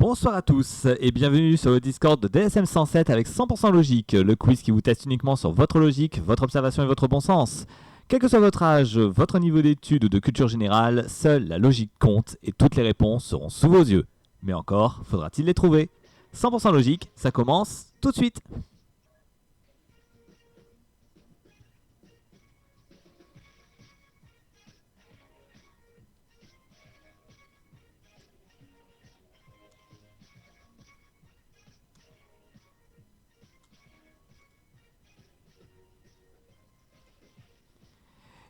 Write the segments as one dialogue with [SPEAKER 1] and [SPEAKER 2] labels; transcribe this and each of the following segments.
[SPEAKER 1] Bonsoir à tous et bienvenue sur le Discord de DSM 107 avec 100% logique, le quiz qui vous teste uniquement sur votre logique, votre observation et votre bon sens. Quel que soit votre âge, votre niveau d'études ou de culture générale, seule la logique compte et toutes les réponses seront sous vos yeux. Mais encore, faudra-t-il les trouver? 100% logique, ça commence tout de suite.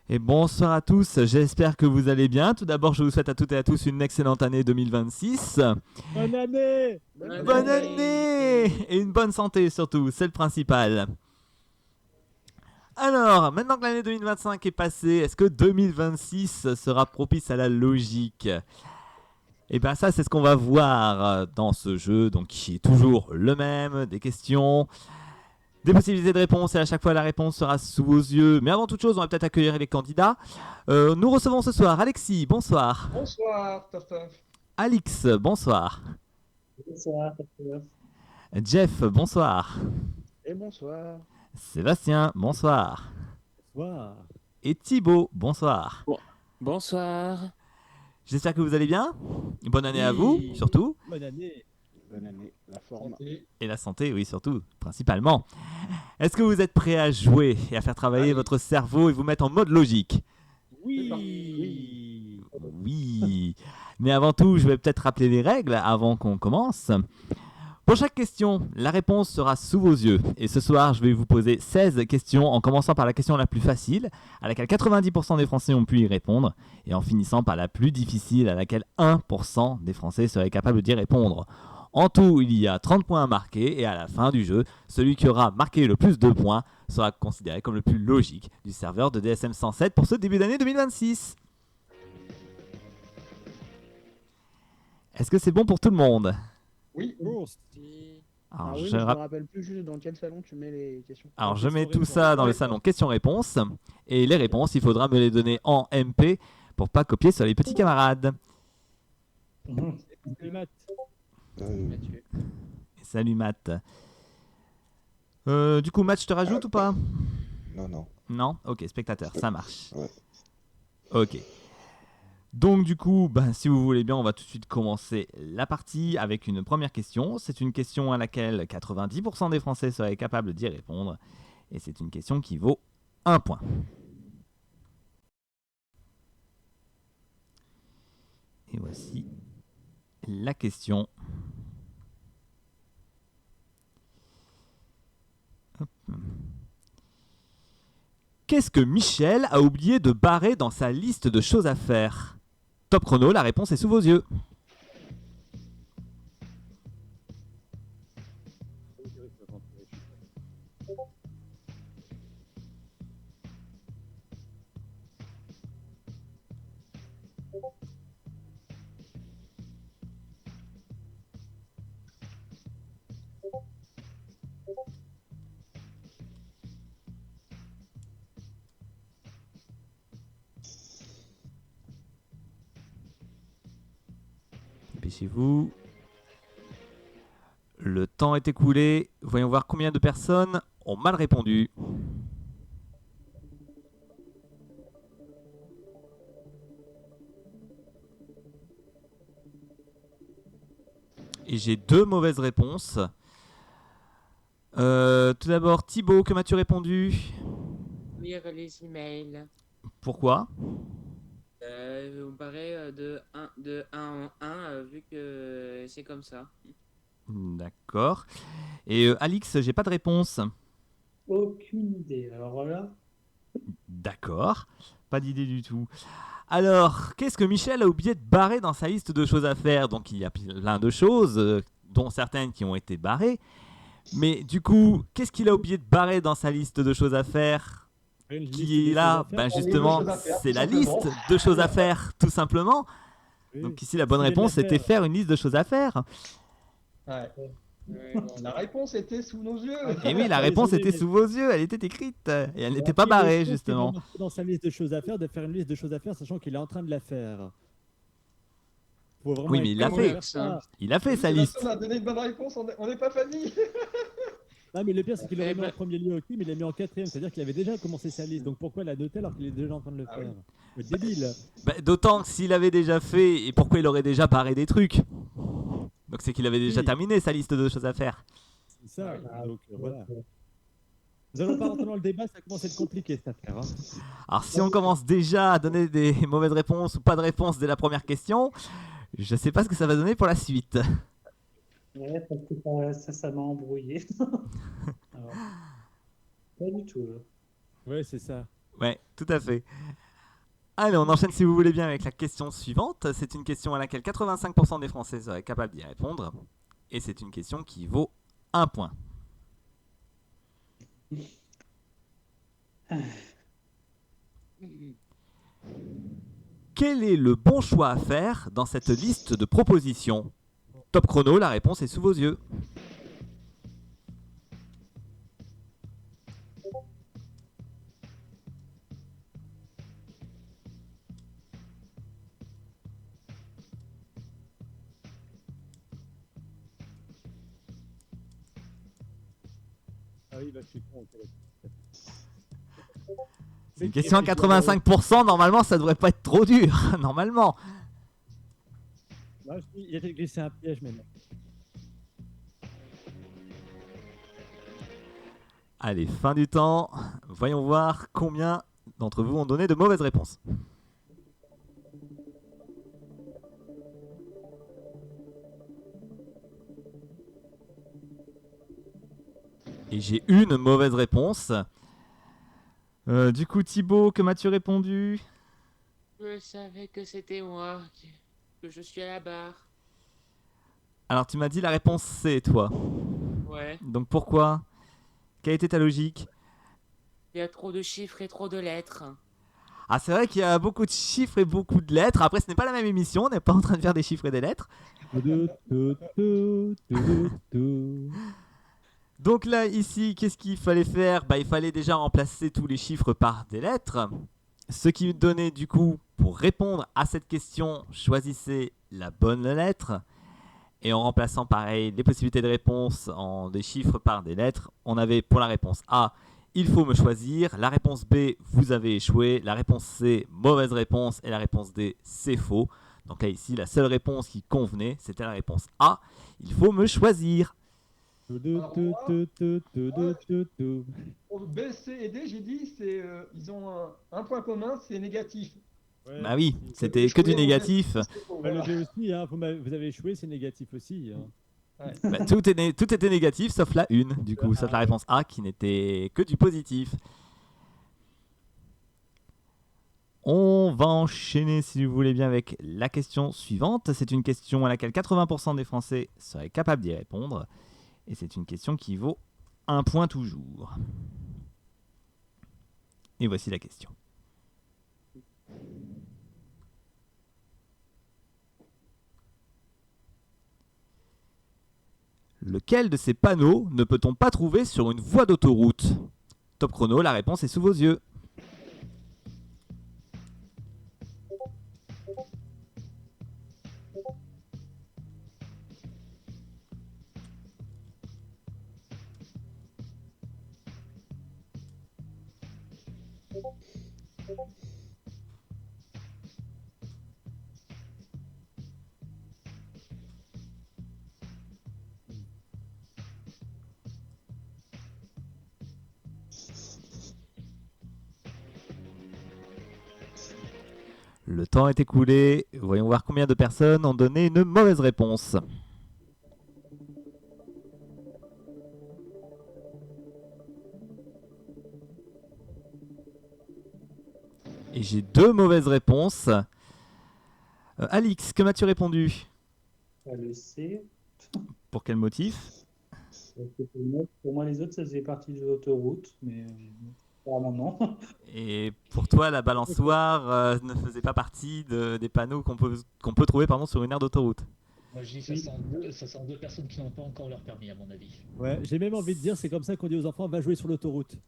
[SPEAKER 1] Et bonsoir à tous, j'espère que vous allez bien. Tout d'abord, je vous souhaite à toutes et à tous une excellente année 2026.
[SPEAKER 2] Bonne année!
[SPEAKER 1] Bonne année! Et une bonne santé surtout, c'est le principal. Alors, maintenant que l'année 2025 est passée, est-ce que 2026 sera propice à la logique? Et bien ça, c'est ce qu'on va voir dans ce jeu, donc qui est toujours le même, des questions, des possibilités de réponse, et à chaque fois la réponse sera sous vos yeux. Mais avant toute chose, on va peut-être accueillir les candidats. Nous recevons ce soir Alexis, bonsoir.
[SPEAKER 3] Bonsoir, Tof Tof.
[SPEAKER 1] Alix, bonsoir.
[SPEAKER 2] Bonsoir, Tof.
[SPEAKER 1] Jeff, bonsoir.
[SPEAKER 3] Et bonsoir.
[SPEAKER 1] Sébastien, bonsoir.
[SPEAKER 2] Bonsoir.
[SPEAKER 1] Et Thibaut, bonsoir.
[SPEAKER 4] Bonsoir.
[SPEAKER 1] J'espère que vous allez bien. Bonne année à vous, surtout.
[SPEAKER 2] Bonne année.
[SPEAKER 3] Bonne année, la forme.
[SPEAKER 1] Et la santé, oui, surtout, principalement. Est-ce que vous êtes prêts à jouer et à faire travailler votre cerveau et vous mettre en mode logique?
[SPEAKER 2] Oui.
[SPEAKER 1] Oui. Mais avant tout, je vais peut-être rappeler les règles avant qu'on commence. Pour chaque question, la réponse sera sous vos yeux. Et ce soir, je vais vous poser 16 questions, en commençant par la question la plus facile, à laquelle 90% des Français ont pu y répondre, et en finissant par la plus difficile, à laquelle 1% des Français seraient capables d'y répondre. En tout, il y a 30 points à marquer, et à la fin du jeu, celui qui aura marqué le plus de points sera considéré comme le plus logique du serveur de DSM 107 pour ce début d'année 2026. Est-ce que c'est bon pour tout le monde?
[SPEAKER 3] Oui.
[SPEAKER 1] Alors,
[SPEAKER 5] oui,
[SPEAKER 1] je
[SPEAKER 5] mais je me rappelle plus juste dans quel salon tu mets les questions.
[SPEAKER 1] Alors, je mets tout ça dans le salon questions-réponses. Et les réponses, il faudra me les donner en MP pour pas copier sur les petits camarades.
[SPEAKER 2] Salut, Matt.
[SPEAKER 1] Salut Matt. Du coup, Matt, je te rajoute ou pas?
[SPEAKER 6] Non.
[SPEAKER 1] Non? Ok, spectateur, ça marche.
[SPEAKER 6] Ouais.
[SPEAKER 1] Ok. Donc du coup, si vous voulez bien, on va tout de suite commencer la partie avec une première question. C'est une question à laquelle 90% des Français seraient capables d'y répondre. Et c'est une question qui vaut 1 point. Et voici la question. Hop. Qu'est-ce que Michel a oublié de barrer dans sa liste de choses à faire? Top chrono, la réponse est sous vos yeux. Dépêchez-vous. Le temps est écoulé. Voyons voir combien de personnes ont mal répondu. Et j'ai 2 mauvaises réponses. Tout d'abord, Thibaut, que m'as-tu répondu?
[SPEAKER 4] Lire les emails.
[SPEAKER 1] Pourquoi?
[SPEAKER 4] On paraît de 1 en 1 vu que c'est comme ça.
[SPEAKER 1] D'accord. Et Alix, j'ai pas de réponse.
[SPEAKER 2] Aucune idée. Alors voilà.
[SPEAKER 1] D'accord. Pas d'idée du tout. Alors, qu'est-ce que Michel a oublié de barrer dans sa liste de choses à faire? Donc, il y a plein de choses, dont certaines qui ont été barrées. Mais du coup, qu'est-ce qu'il a oublié de barrer dans sa liste de choses à faire? Qui est là? Justement, c'est la liste de choses à faire, tout simplement.
[SPEAKER 2] Oui.
[SPEAKER 1] Donc ici, la bonne réponse, c'était faire une liste de choses à faire.
[SPEAKER 3] Ouais. La réponse était sous nos yeux.
[SPEAKER 1] Et oui, la réponse était sous vos yeux, elle était écrite. Et elle n'était pas barrée, justement.
[SPEAKER 2] Dans sa liste de choses à faire, de faire une liste de choses à faire, sachant qu'il est en train de la faire. faut vraiment
[SPEAKER 1] Oui, mais
[SPEAKER 2] être
[SPEAKER 1] il l'a
[SPEAKER 2] con
[SPEAKER 1] fait.
[SPEAKER 2] pour faire ça.
[SPEAKER 1] Il a fait sa
[SPEAKER 3] Personne
[SPEAKER 1] liste.
[SPEAKER 3] n'a donné une bonne réponse, on n'est pas famille.
[SPEAKER 2] Non, mais le pire, c'est qu'il l'aurait
[SPEAKER 4] Eh
[SPEAKER 2] mis
[SPEAKER 4] ben-
[SPEAKER 2] en premier lieu, ok, mais il l'a mis en quatrième. C'est-à-dire qu'il avait déjà commencé sa liste. Donc pourquoi la noter alors qu'il est déjà en train de le
[SPEAKER 3] Ah
[SPEAKER 2] faire?
[SPEAKER 3] oui.
[SPEAKER 2] Mais débile.
[SPEAKER 1] Bah, d'autant que s'il avait déjà fait, et pourquoi il aurait déjà barré des trucs? Donc c'est qu'il avait déjà
[SPEAKER 2] Oui.
[SPEAKER 1] terminé sa liste de choses à faire.
[SPEAKER 2] C'est ça.
[SPEAKER 3] Ah
[SPEAKER 2] Donc voilà. Nous allons pas rentrer dans le débat, ça commence à être compliqué cette affaire. Hein.
[SPEAKER 1] Alors si on commence déjà à donner des mauvaises réponses ou pas de réponse dès la première question, je sais pas ce que ça va donner pour la suite.
[SPEAKER 2] Ouais, parce que ça m'a embrouillé. Alors, pas du tout. Là. Ouais, c'est ça.
[SPEAKER 1] Ouais, tout à fait. Allez, on enchaîne si vous voulez bien avec la question suivante. C'est une question à laquelle 85% des Français seraient capables d'y répondre. Et c'est une question qui vaut 1 point. Quel est le bon choix à faire dans cette liste de propositions? Top chrono, la réponse est sous vos yeux.
[SPEAKER 2] Ah oui, bah, je suis con. Ok.
[SPEAKER 1] C'est une question à 85%, normalement ça devrait pas être trop dur, normalement.
[SPEAKER 2] Là, il y a glissé un piège maintenant.
[SPEAKER 1] Allez, fin du temps. Voyons voir combien d'entre vous ont donné de mauvaises réponses. Et j'ai une mauvaise réponse. Du coup, Thibaut, que m'as-tu répondu?
[SPEAKER 4] Je savais que c'était moi, que je suis à la barre.
[SPEAKER 1] Alors, tu m'as dit la réponse C, toi.
[SPEAKER 4] Ouais.
[SPEAKER 1] Donc pourquoi? Quelle était ta logique?
[SPEAKER 4] Il y a trop de chiffres et trop de lettres.
[SPEAKER 1] Ah, c'est vrai qu'il y a beaucoup de chiffres et beaucoup de lettres. Après, ce n'est pas la même émission, on n'est pas en train de faire des chiffres et des lettres. Donc là, ici, qu'est-ce qu'il fallait faire? Bah, il fallait déjà remplacer tous les chiffres par des lettres. Ce qui donnait du coup, pour répondre à cette question, choisissez la bonne lettre. Et en remplaçant pareil les possibilités de réponse en des chiffres par des lettres, on avait pour la réponse A, il faut me choisir. La réponse B, vous avez échoué. La réponse C, mauvaise réponse. Et la réponse D, c'est faux. Donc là, ici, la seule réponse qui convenait, c'était la réponse A, il faut me choisir.
[SPEAKER 3] Pour B, C et D, j'ai dit, ils ont un point commun, c'est négatif.
[SPEAKER 2] Ouais,
[SPEAKER 1] Bah oui,
[SPEAKER 2] si.
[SPEAKER 1] c'était que du négatif.
[SPEAKER 2] Bah,
[SPEAKER 3] Voilà.
[SPEAKER 2] le D aussi, hein, vous avez échoué, c'est négatif aussi. Hein.
[SPEAKER 3] Ouais.
[SPEAKER 1] Bah, tout était négatif sauf la une, du coup, sauf la réponse A qui n'était que du positif. On va enchaîner, si vous voulez bien, avec la question suivante. C'est une question à laquelle 80% des Français seraient capables d'y répondre. Et c'est une question qui vaut 1 point toujours. Et voici la question. Lequel de ces panneaux ne peut-on pas trouver sur une voie d'autoroute? Top chrono, la réponse est sous vos yeux. Le temps est écoulé. Voyons voir combien de personnes ont donné une mauvaise réponse. Et j'ai 2 mauvaises réponses. Alix, que m'as-tu répondu?
[SPEAKER 2] Le C.
[SPEAKER 1] Pour quel motif?
[SPEAKER 2] Pour moi, les autres, ça faisait partie de l'autoroute, mais apparemment non.
[SPEAKER 1] Et pour toi, la balançoire ne faisait pas partie des panneaux qu'on peut trouver sur une aire d'autoroute.
[SPEAKER 6] Moi je dis ça sent deux personnes qui n'ont pas encore leur permis à mon avis.
[SPEAKER 2] Ouais, j'ai même envie de dire, c'est comme ça qu'on dit aux enfants, va jouer sur l'autoroute.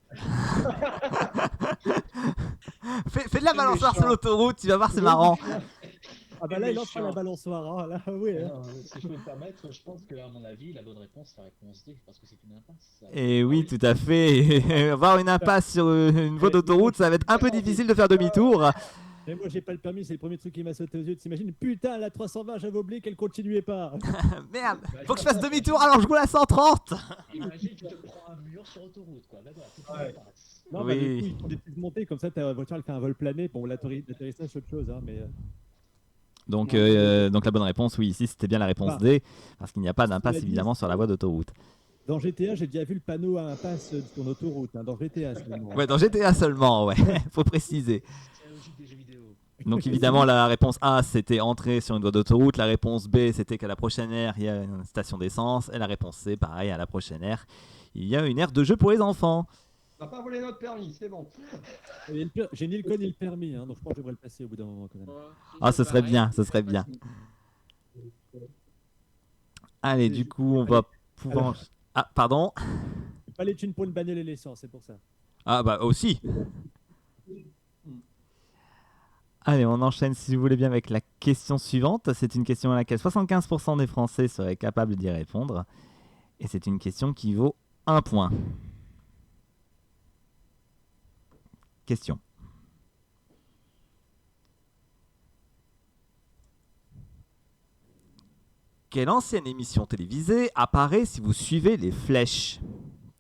[SPEAKER 1] Fais de la balançoire
[SPEAKER 3] méchant.
[SPEAKER 1] sur l'autoroute, tu vas voir, c'est marrant.
[SPEAKER 7] Ah bah là, il entre à la balançoire. Hein. Là, oui. Hein.
[SPEAKER 6] Alors, si je peux me permettre, je pense que, à mon avis, la bonne réponse, c'est la réponse D, parce que c'est une impasse. Ça.
[SPEAKER 1] Et oui,
[SPEAKER 3] oui.
[SPEAKER 1] tout à fait. Avoir une impasse sur une voie d'autoroute, ça va être un peu difficile de faire demi-tour.
[SPEAKER 7] Mais moi, j'ai pas le permis, c'est le premier truc qui m'a sauté aux yeux. T'imagines, putain, la 320, j'avais oublié qu'elle continuait pas.
[SPEAKER 1] Merde, faut que je fasse demi-tour alors je roule à 130.
[SPEAKER 6] Imagine, tu te prends un mur sur autoroute, quoi. D'accord, c'est une
[SPEAKER 7] Ouais.
[SPEAKER 6] impasse.
[SPEAKER 7] Non, bah, du coup,
[SPEAKER 1] Oui.
[SPEAKER 7] ils font des petites montées, comme ça, ta voiture, elle fait un vol plané. Bon, l'atterrissage, c'est autre chose, hein, mais.
[SPEAKER 1] Donc la bonne réponse, oui, ici c'était bien la réponse
[SPEAKER 7] Bah,
[SPEAKER 1] D, parce qu'il n'y a pas
[SPEAKER 7] cela
[SPEAKER 1] d'impasse
[SPEAKER 7] dit,
[SPEAKER 1] évidemment sur la voie d'autoroute.
[SPEAKER 7] Dans GTA, j'ai déjà vu le panneau à impasse sur l'autoroute, hein, dans GTA seulement.
[SPEAKER 1] Ouais, dans GTA seulement, ouais, faut préciser.
[SPEAKER 6] C'est la logique des jeux vidéo.
[SPEAKER 1] Donc évidemment la réponse A c'était entrer sur une voie d'autoroute, la réponse B c'était qu'à la prochaine aire il y a une station d'essence, et la réponse C pareil, à la prochaine aire il y a une aire de jeu pour les enfants.
[SPEAKER 3] On va pas voler notre permis, c'est bon.
[SPEAKER 7] Et j'ai ni le code ni le permis, hein, donc je pense que je devrais le passer au bout d'un moment quand même.
[SPEAKER 1] Ah, ce serait bien, ce serait bien. Allez, du coup on va pouvoir...
[SPEAKER 7] Alors.
[SPEAKER 1] Ah, pardon.
[SPEAKER 7] Pas les thunes pour une bagnole et l'essence, c'est pour ça.
[SPEAKER 1] Ah bah aussi. Allez, on enchaîne si vous voulez bien avec la question suivante. C'est une question à laquelle 75% des Français seraient capables d'y répondre. Et c'est une question qui vaut 1 point. Question. Quelle ancienne émission télévisée apparaît si vous suivez les flèches?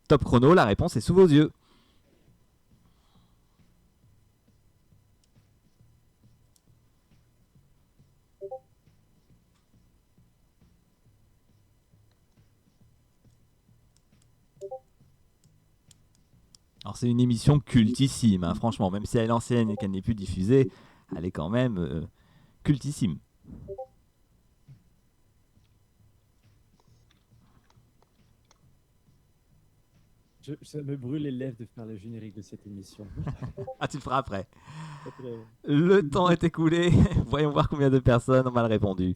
[SPEAKER 1] Top chrono, la réponse est sous vos yeux. Alors c'est une émission cultissime, hein, franchement, même si elle est ancienne et qu'elle n'est plus diffusée, elle est quand même cultissime.
[SPEAKER 7] Ça me brûle les lèvres de faire le générique de cette émission.
[SPEAKER 1] Ah, tu le feras après.
[SPEAKER 7] Après,
[SPEAKER 1] Le temps est écoulé, voyons voir combien de personnes ont mal répondu.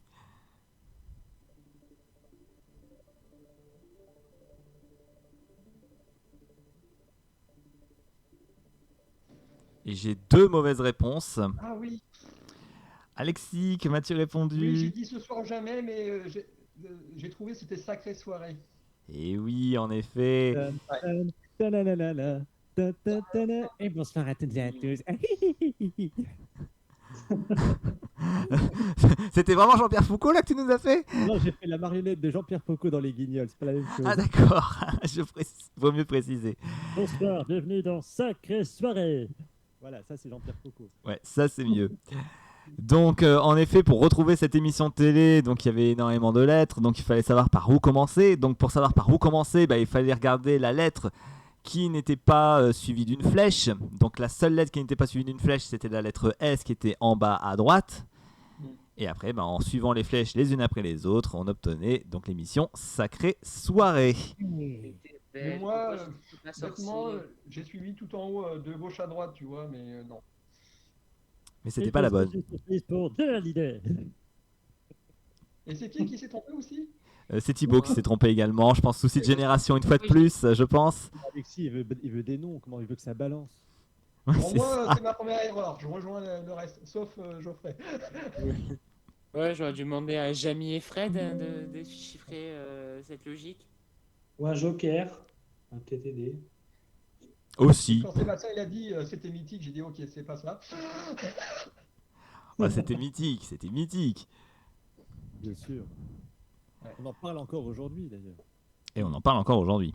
[SPEAKER 1] Et j'ai 2 mauvaises réponses.
[SPEAKER 3] Ah oui,
[SPEAKER 1] Alexis, que m'as-tu répondu?
[SPEAKER 3] oui, j'ai dit ce soir jamais, mais j'ai trouvé c'était sacrée soirée.
[SPEAKER 1] Et oui, en effet.
[SPEAKER 7] tananana, ta. Et bonsoir à toutes et à tous.
[SPEAKER 1] C'était vraiment Jean-Pierre Foucault là que tu nous as fait?
[SPEAKER 7] Non, j'ai fait la marionnette de Jean-Pierre Foucault dans Les Guignols, c'est pas la même chose.
[SPEAKER 1] Ah d'accord, vaut mieux préciser.
[SPEAKER 7] Bonsoir, bienvenue dans Sacrée Soirée. Voilà, ça c'est Jean-Pierre Foucault.
[SPEAKER 1] Ouais, ça c'est mieux. Donc en effet, pour retrouver cette émission de télé, donc il y avait énormément de lettres, donc il fallait savoir par où commencer. Donc pour savoir par où commencer, bah, il fallait regarder la lettre qui n'était pas suivie d'une flèche. Donc la seule lettre qui n'était pas suivie d'une flèche, c'était la lettre S qui était en bas à droite. Et après, bah, en suivant les flèches les unes après les autres, on obtenait donc l'émission Sacrée Soirée.
[SPEAKER 3] Mais moi, bêtement, j'ai suivi tout en haut de gauche à droite, tu vois, mais non.
[SPEAKER 1] Mais c'était pas la bonne.
[SPEAKER 7] Pour de la leader.
[SPEAKER 3] Et c'est qui s'est trompé aussi?
[SPEAKER 1] C'est Thibaut qui s'est trompé également. Je pense souci de génération une fois de plus, je pense.
[SPEAKER 7] Alexis, il veut des noms, comment il veut que ça balance?
[SPEAKER 1] Ouais,
[SPEAKER 3] Pour
[SPEAKER 1] c'est
[SPEAKER 3] moi,
[SPEAKER 1] ça.
[SPEAKER 3] c'est ma première erreur. Je rejoins le reste, sauf Geoffrey.
[SPEAKER 4] Ouais, j'aurais dû demander à Jamie et Fred de déchiffrer cette logique.
[SPEAKER 2] Ou un joker, un TTD.
[SPEAKER 1] Aussi.
[SPEAKER 3] Quand Sébastien il a dit c'était mythique, j'ai dit ok, c'est pas ça.
[SPEAKER 1] Ouais, c'était mythique, c'était mythique.
[SPEAKER 7] Bien sûr. On en parle encore aujourd'hui d'ailleurs.
[SPEAKER 1] Et on en parle encore aujourd'hui.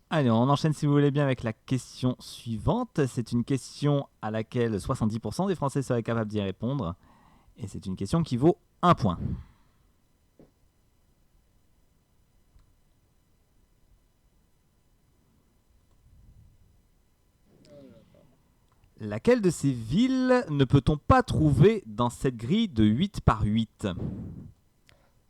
[SPEAKER 1] Allez, on enchaîne si vous voulez bien avec la question suivante. C'est une question à laquelle 70% des Français seraient capables d'y répondre. Et c'est une question qui vaut 1 point. Laquelle de ces villes ne peut-on pas trouver dans cette grille de 8 par 8?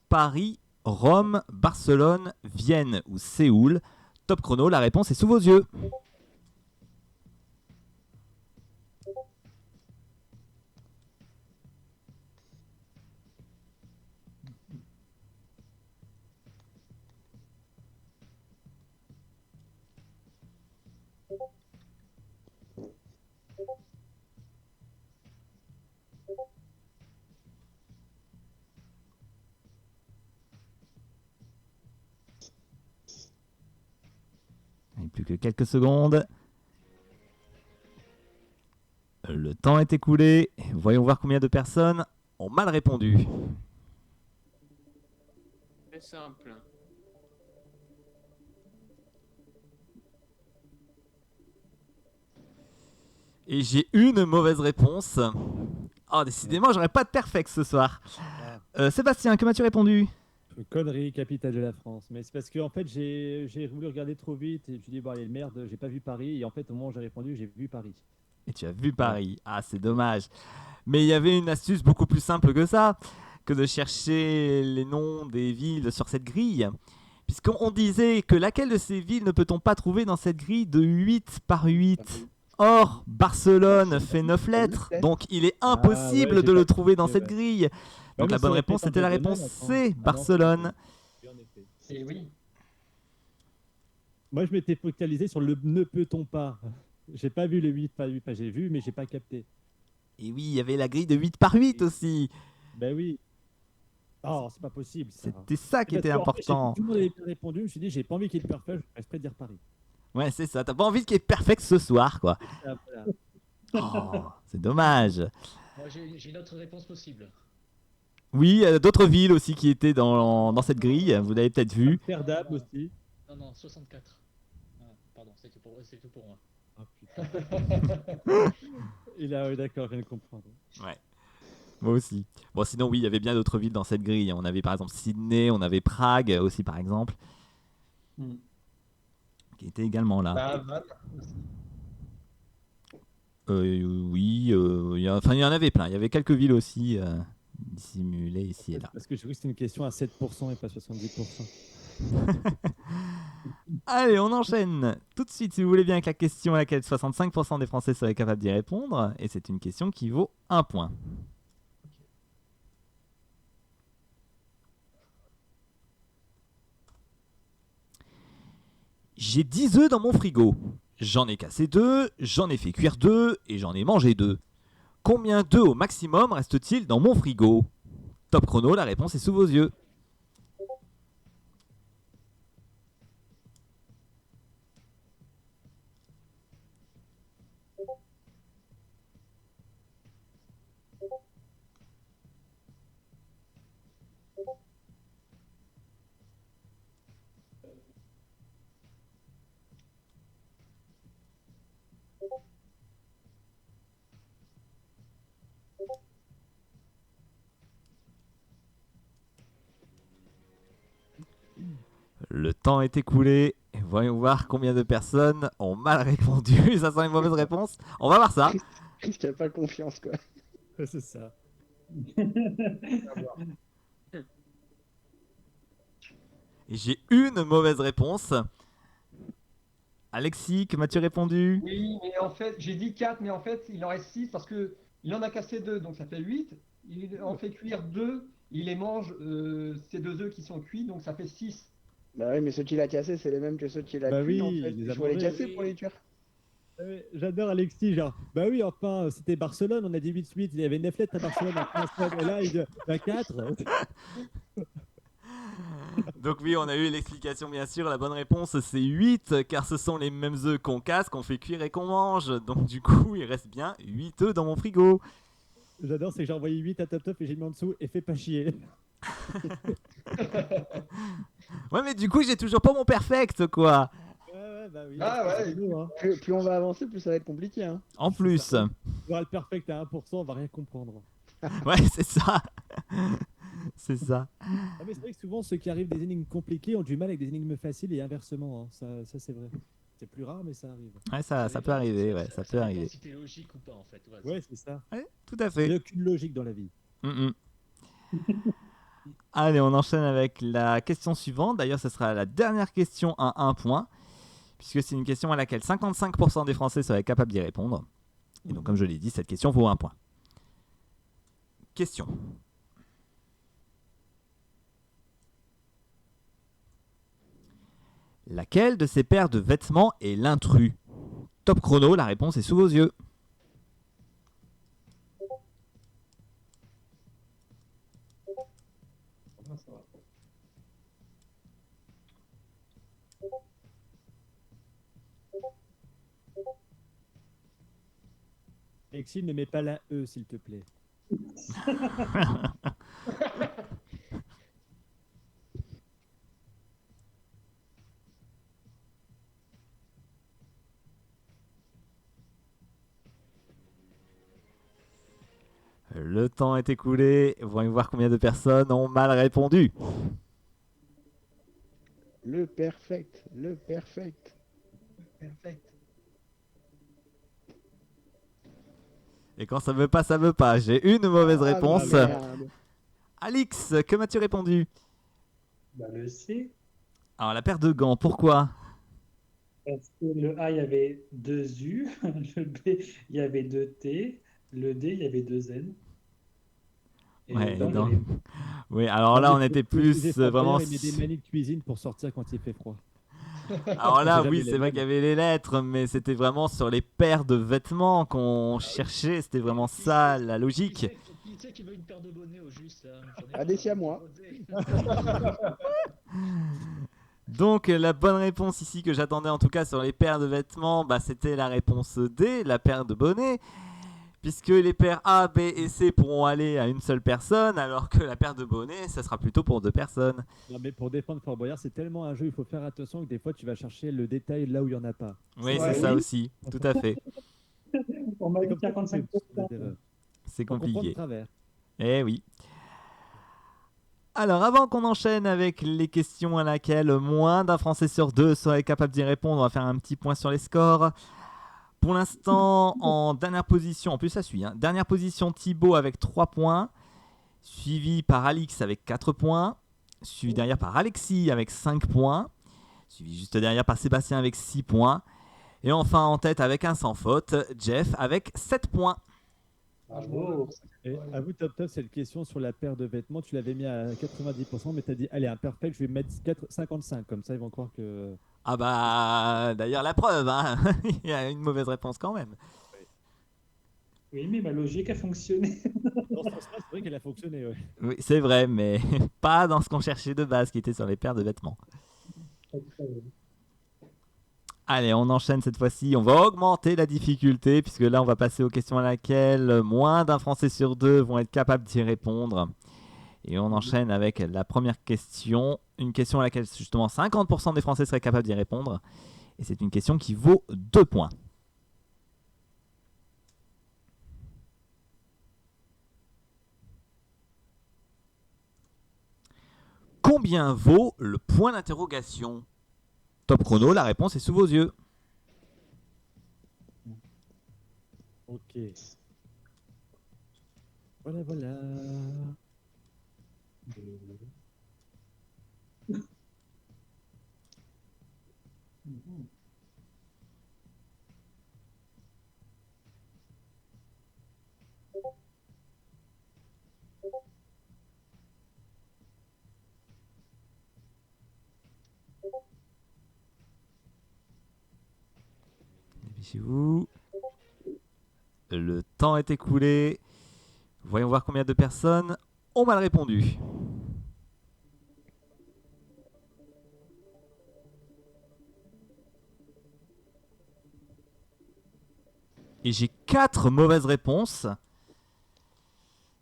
[SPEAKER 1] Paris, Rome, Barcelone, Vienne ou Séoul? Top chrono, la réponse est sous vos yeux. plus que quelques secondes. Le temps est écoulé. Voyons voir combien de personnes ont mal répondu.
[SPEAKER 4] C'est simple.
[SPEAKER 1] Et j'ai une mauvaise réponse. Oh, décidément, j'aurais pas de perfect ce soir. Sébastien, que m'as-tu répondu?
[SPEAKER 7] Connerie, capitale de la France. Mais c'est parce que en fait, j'ai voulu regarder trop vite et je me suis dit, bon, allez, merde, j'ai pas vu Paris. Et en fait, au moment où j'ai répondu, j'ai vu Paris.
[SPEAKER 1] Et tu as vu Paris. Ah, c'est dommage. Mais il y avait une astuce beaucoup plus simple que ça, que de chercher les noms des villes sur cette grille. Puisqu'on disait que laquelle de ces villes ne peut-on pas trouver dans cette grille de 8 par 8? Or, Barcelone fait 9 lettres, donc il est impossible
[SPEAKER 7] ouais,
[SPEAKER 1] de
[SPEAKER 7] j'ai
[SPEAKER 1] le
[SPEAKER 7] pas
[SPEAKER 1] trouver dans
[SPEAKER 7] compris,
[SPEAKER 1] cette
[SPEAKER 7] ouais.
[SPEAKER 1] grille. Donc
[SPEAKER 7] mais
[SPEAKER 1] la
[SPEAKER 7] ça
[SPEAKER 1] bonne
[SPEAKER 7] aurait
[SPEAKER 1] réponse
[SPEAKER 7] été
[SPEAKER 1] était la
[SPEAKER 7] un
[SPEAKER 1] réponse
[SPEAKER 7] domaine,
[SPEAKER 1] C,
[SPEAKER 7] attends.
[SPEAKER 1] Barcelone.
[SPEAKER 7] Oui, en effet.
[SPEAKER 3] Et oui.
[SPEAKER 7] Moi, je m'étais focalisé sur le ne peut-on pas. J'ai pas vu le 8 par 8, j'ai vu, mais j'ai pas capté.
[SPEAKER 1] Et oui, il y avait la grille de 8 par 8 aussi.
[SPEAKER 7] Ben oui. Oh, c'est pas possible. Ça.
[SPEAKER 1] C'était ça qui
[SPEAKER 7] Parce
[SPEAKER 1] était
[SPEAKER 7] qu'en fait,
[SPEAKER 1] important.
[SPEAKER 7] tout le monde avait bien répondu. Je me suis dit, j'ai pas envie qu'il y ait de parfait, je vais exprès de dire Paris.
[SPEAKER 1] Ouais, c'est ça. T'as pas envie qu'il y ait perfect ce soir, quoi.
[SPEAKER 7] Et ça, voilà.
[SPEAKER 1] Oh, c'est dommage.
[SPEAKER 6] Moi, j'ai une autre réponse possible.
[SPEAKER 1] Oui, il y a d'autres villes aussi qui étaient dans cette grille. Vous l'avez peut-être vu.
[SPEAKER 7] Amsterdam aussi.
[SPEAKER 6] Non, non, 64. Ah, pardon, c'est tout pour moi.
[SPEAKER 7] Oh, putain. Et là, oui, d'accord, je viens de comprendre.
[SPEAKER 1] Ouais. Moi aussi. Bon, sinon, oui, il y avait bien d'autres villes dans cette grille. On avait par exemple Sydney, on avait Prague aussi, par exemple,
[SPEAKER 3] Hmm.
[SPEAKER 1] qui était également là.
[SPEAKER 3] La Havane aussi.
[SPEAKER 1] Oui, il y en avait plein. Il y avait quelques villes aussi dissimulées ici et là.
[SPEAKER 7] Parce que je crois que c'était une question à 7% et pas 70%.
[SPEAKER 1] Allez, on enchaîne tout de suite, si vous voulez bien, avec la question à laquelle 65% des Français seraient capables d'y répondre. Et c'est une question qui vaut 1 point. J'ai 10 œufs dans mon frigo. J'en ai cassé 2, j'en ai fait cuire 2 et j'en ai mangé 2. Combien d'œufs au maximum reste-t-il dans mon frigo? Top chrono, la réponse est sous vos yeux. Le temps est écoulé. Voyons voir combien de personnes ont mal répondu. Ça sent une mauvaise réponse. On va voir ça.
[SPEAKER 5] Chris qui a pas confiance, quoi.
[SPEAKER 7] C'est ça.
[SPEAKER 1] Et j'ai une mauvaise réponse. Alexis, que m'as-tu répondu?
[SPEAKER 3] Oui, mais en fait, j'ai dit 4, mais en fait, il en reste 6 parce que il en a cassé 2, donc ça fait 8. Il en fait cuire 2, il les mange, ces 2 œufs qui sont cuits, donc ça fait 6.
[SPEAKER 5] Bah oui, mais ceux qu'il a cassés, c'est les mêmes que ceux qu'il a
[SPEAKER 7] Bah
[SPEAKER 5] cuits,
[SPEAKER 7] oui,
[SPEAKER 5] en fait.
[SPEAKER 7] il les a
[SPEAKER 5] Il faut les
[SPEAKER 7] mangés.
[SPEAKER 5] casser pour les cuire.
[SPEAKER 7] Ouais, j'adore Alexis, genre, bah oui, enfin, c'était Barcelone, on a dit 8-8, il y avait 9 lettres à Barcelone, et là, il dit, bah 4.
[SPEAKER 1] Donc oui, on a eu l'explication bien sûr. La bonne réponse c'est 8, car ce sont les mêmes œufs qu'on casse, qu'on fait cuire et qu'on mange. Donc du coup, il reste bien 8 œufs dans mon frigo.
[SPEAKER 7] J'adore, c'est que j'ai envoyé 8 à Top Top et j'ai mis en dessous, et fais pas chier.
[SPEAKER 1] Ouais, mais du coup, j'ai toujours pas mon perfect, quoi.
[SPEAKER 7] Ouais, bah oui.
[SPEAKER 3] Ah ouais.
[SPEAKER 7] C'est nous, hein.
[SPEAKER 5] Plus on va avancer, plus ça va être compliqué, hein.
[SPEAKER 1] En plus.
[SPEAKER 7] On aura le perfect à 1%, on va rien comprendre.
[SPEAKER 1] Ouais, c'est ça. C'est ça.
[SPEAKER 7] Ah, mais c'est vrai que souvent, ceux qui arrivent des énigmes compliquées ont du mal avec des énigmes faciles et inversement, hein. Ça c'est vrai. C'est plus rare, mais ça arrive.
[SPEAKER 1] Ouais, ça peut arriver, ouais, ça peut
[SPEAKER 6] dépend
[SPEAKER 1] arriver.
[SPEAKER 6] si t'es logique ou pas, en fait.
[SPEAKER 7] Ouais, c'est ça.
[SPEAKER 1] Ouais, tout à
[SPEAKER 7] Il
[SPEAKER 1] fait.
[SPEAKER 7] n'y a aucune logique dans la vie.
[SPEAKER 1] Allez, on enchaîne avec la question suivante. D'ailleurs, ce sera la dernière question à 1 point, puisque c'est une question à laquelle 55% des Français seraient capables d'y répondre. Et donc, comme je l'ai dit, cette question vaut 1 point. Question. Laquelle de ces paires de vêtements est l'intrus? Top chrono, la réponse est sous vos yeux.
[SPEAKER 7] Alexis, ne mets pas la E, s'il te plaît.
[SPEAKER 1] Le temps est écoulé. Voyons voir combien de personnes ont mal répondu.
[SPEAKER 5] Le perfect, le perfect.
[SPEAKER 3] Perfect.
[SPEAKER 1] Et quand ça veut pas, ça veut pas. J'ai une mauvaise
[SPEAKER 5] Ah,
[SPEAKER 1] réponse.
[SPEAKER 5] merde.
[SPEAKER 1] Alix, que m'as-tu répondu?
[SPEAKER 2] Bah, le C.
[SPEAKER 1] Alors, la paire de gants, pourquoi?
[SPEAKER 2] Parce que le A, il y avait 2 U. Le B, il y avait 2 T. Le D, il y avait 2 N. Et
[SPEAKER 1] Ouais,
[SPEAKER 2] dedans, il y
[SPEAKER 1] non.
[SPEAKER 2] avait-
[SPEAKER 1] Oui, alors là, on était plus vraiment.
[SPEAKER 7] Il met des manies de cuisine pour sortir quand il fait froid.
[SPEAKER 1] Alors là,
[SPEAKER 7] J'ai
[SPEAKER 1] oui,
[SPEAKER 7] jamais
[SPEAKER 1] c'est
[SPEAKER 7] les
[SPEAKER 1] vrai
[SPEAKER 7] mêmes.
[SPEAKER 1] qu'il y avait les lettres, mais c'était vraiment sur les paires de vêtements qu'on cherchait. C'était vraiment ça la logique.
[SPEAKER 6] Qui c'est qui veut une paire de bonnets au juste là? J'en ai
[SPEAKER 5] Ah,
[SPEAKER 6] pas
[SPEAKER 5] des siamois.
[SPEAKER 1] Donc, la bonne réponse ici que j'attendais, en tout cas sur les paires de vêtements, bah, c'était la réponse D, la paire de bonnets. Puisque les paires A, B et C pourront aller à une seule personne, alors que la paire de bonnets, ça sera plutôt pour 2 personnes.
[SPEAKER 7] Non, mais pour défendre Fort Boyard, c'est tellement un jeu, il faut faire attention que des fois, tu vas chercher le détail là où il n'y en a pas.
[SPEAKER 1] Oui,
[SPEAKER 2] Ouais,
[SPEAKER 1] c'est ça
[SPEAKER 2] oui.
[SPEAKER 1] aussi, tout à fait.
[SPEAKER 2] On m'a dit
[SPEAKER 7] Comme ça,
[SPEAKER 2] 55%.
[SPEAKER 1] C'est
[SPEAKER 7] Faut comprendre de
[SPEAKER 1] compliqué.
[SPEAKER 7] travers.
[SPEAKER 1] Eh oui. Alors, avant qu'on enchaîne avec les questions à laquelle moins d'un Français sur 2 serait capable d'y répondre, on va faire un petit point sur les scores. Pour l'instant, en dernière position, en plus ça suit, hein, dernière position Thibaut avec 3 points, suivi par Alix avec 4 points, suivi derrière par Alexis avec 5 points, suivi juste derrière par Sébastien avec 6 points, et enfin en tête avec un sans faute, Jeff avec 7 points.
[SPEAKER 2] Bravo.
[SPEAKER 7] Et à vous, Top Top, cette question sur la paire de vêtements, tu l'avais mis à 90%, mais tu as dit, allez, un perfect, je vais mettre 55, comme ça ils vont croire que.
[SPEAKER 1] Ah bah d'ailleurs la preuve, hein. Il y a une mauvaise réponse quand même.
[SPEAKER 2] Oui, mais ma logique a fonctionné.
[SPEAKER 7] Dans ce sens-là, c'est vrai qu'elle a fonctionné, ouais.
[SPEAKER 1] Oui, c'est vrai, mais pas dans ce qu'on cherchait de base, qui était sur les paires de vêtements. Allez, on enchaîne cette fois-ci. On va augmenter la difficulté, puisque là, on va passer aux questions à laquelle moins d'un Français sur 2 vont être capables d'y répondre. Et on enchaîne avec la première question. Une question à laquelle, justement, 50% des Français seraient capables d'y répondre. Et c'est une question qui vaut 2 points. Combien vaut le point d'interrogation? Top chrono, la réponse est sous vos yeux.
[SPEAKER 7] Ok. Voilà, voilà.
[SPEAKER 1] Dépêchez-vous. Le temps est écoulé. Voyons voir combien de personnes ont mal répondu. Et j'ai 4 mauvaises réponses.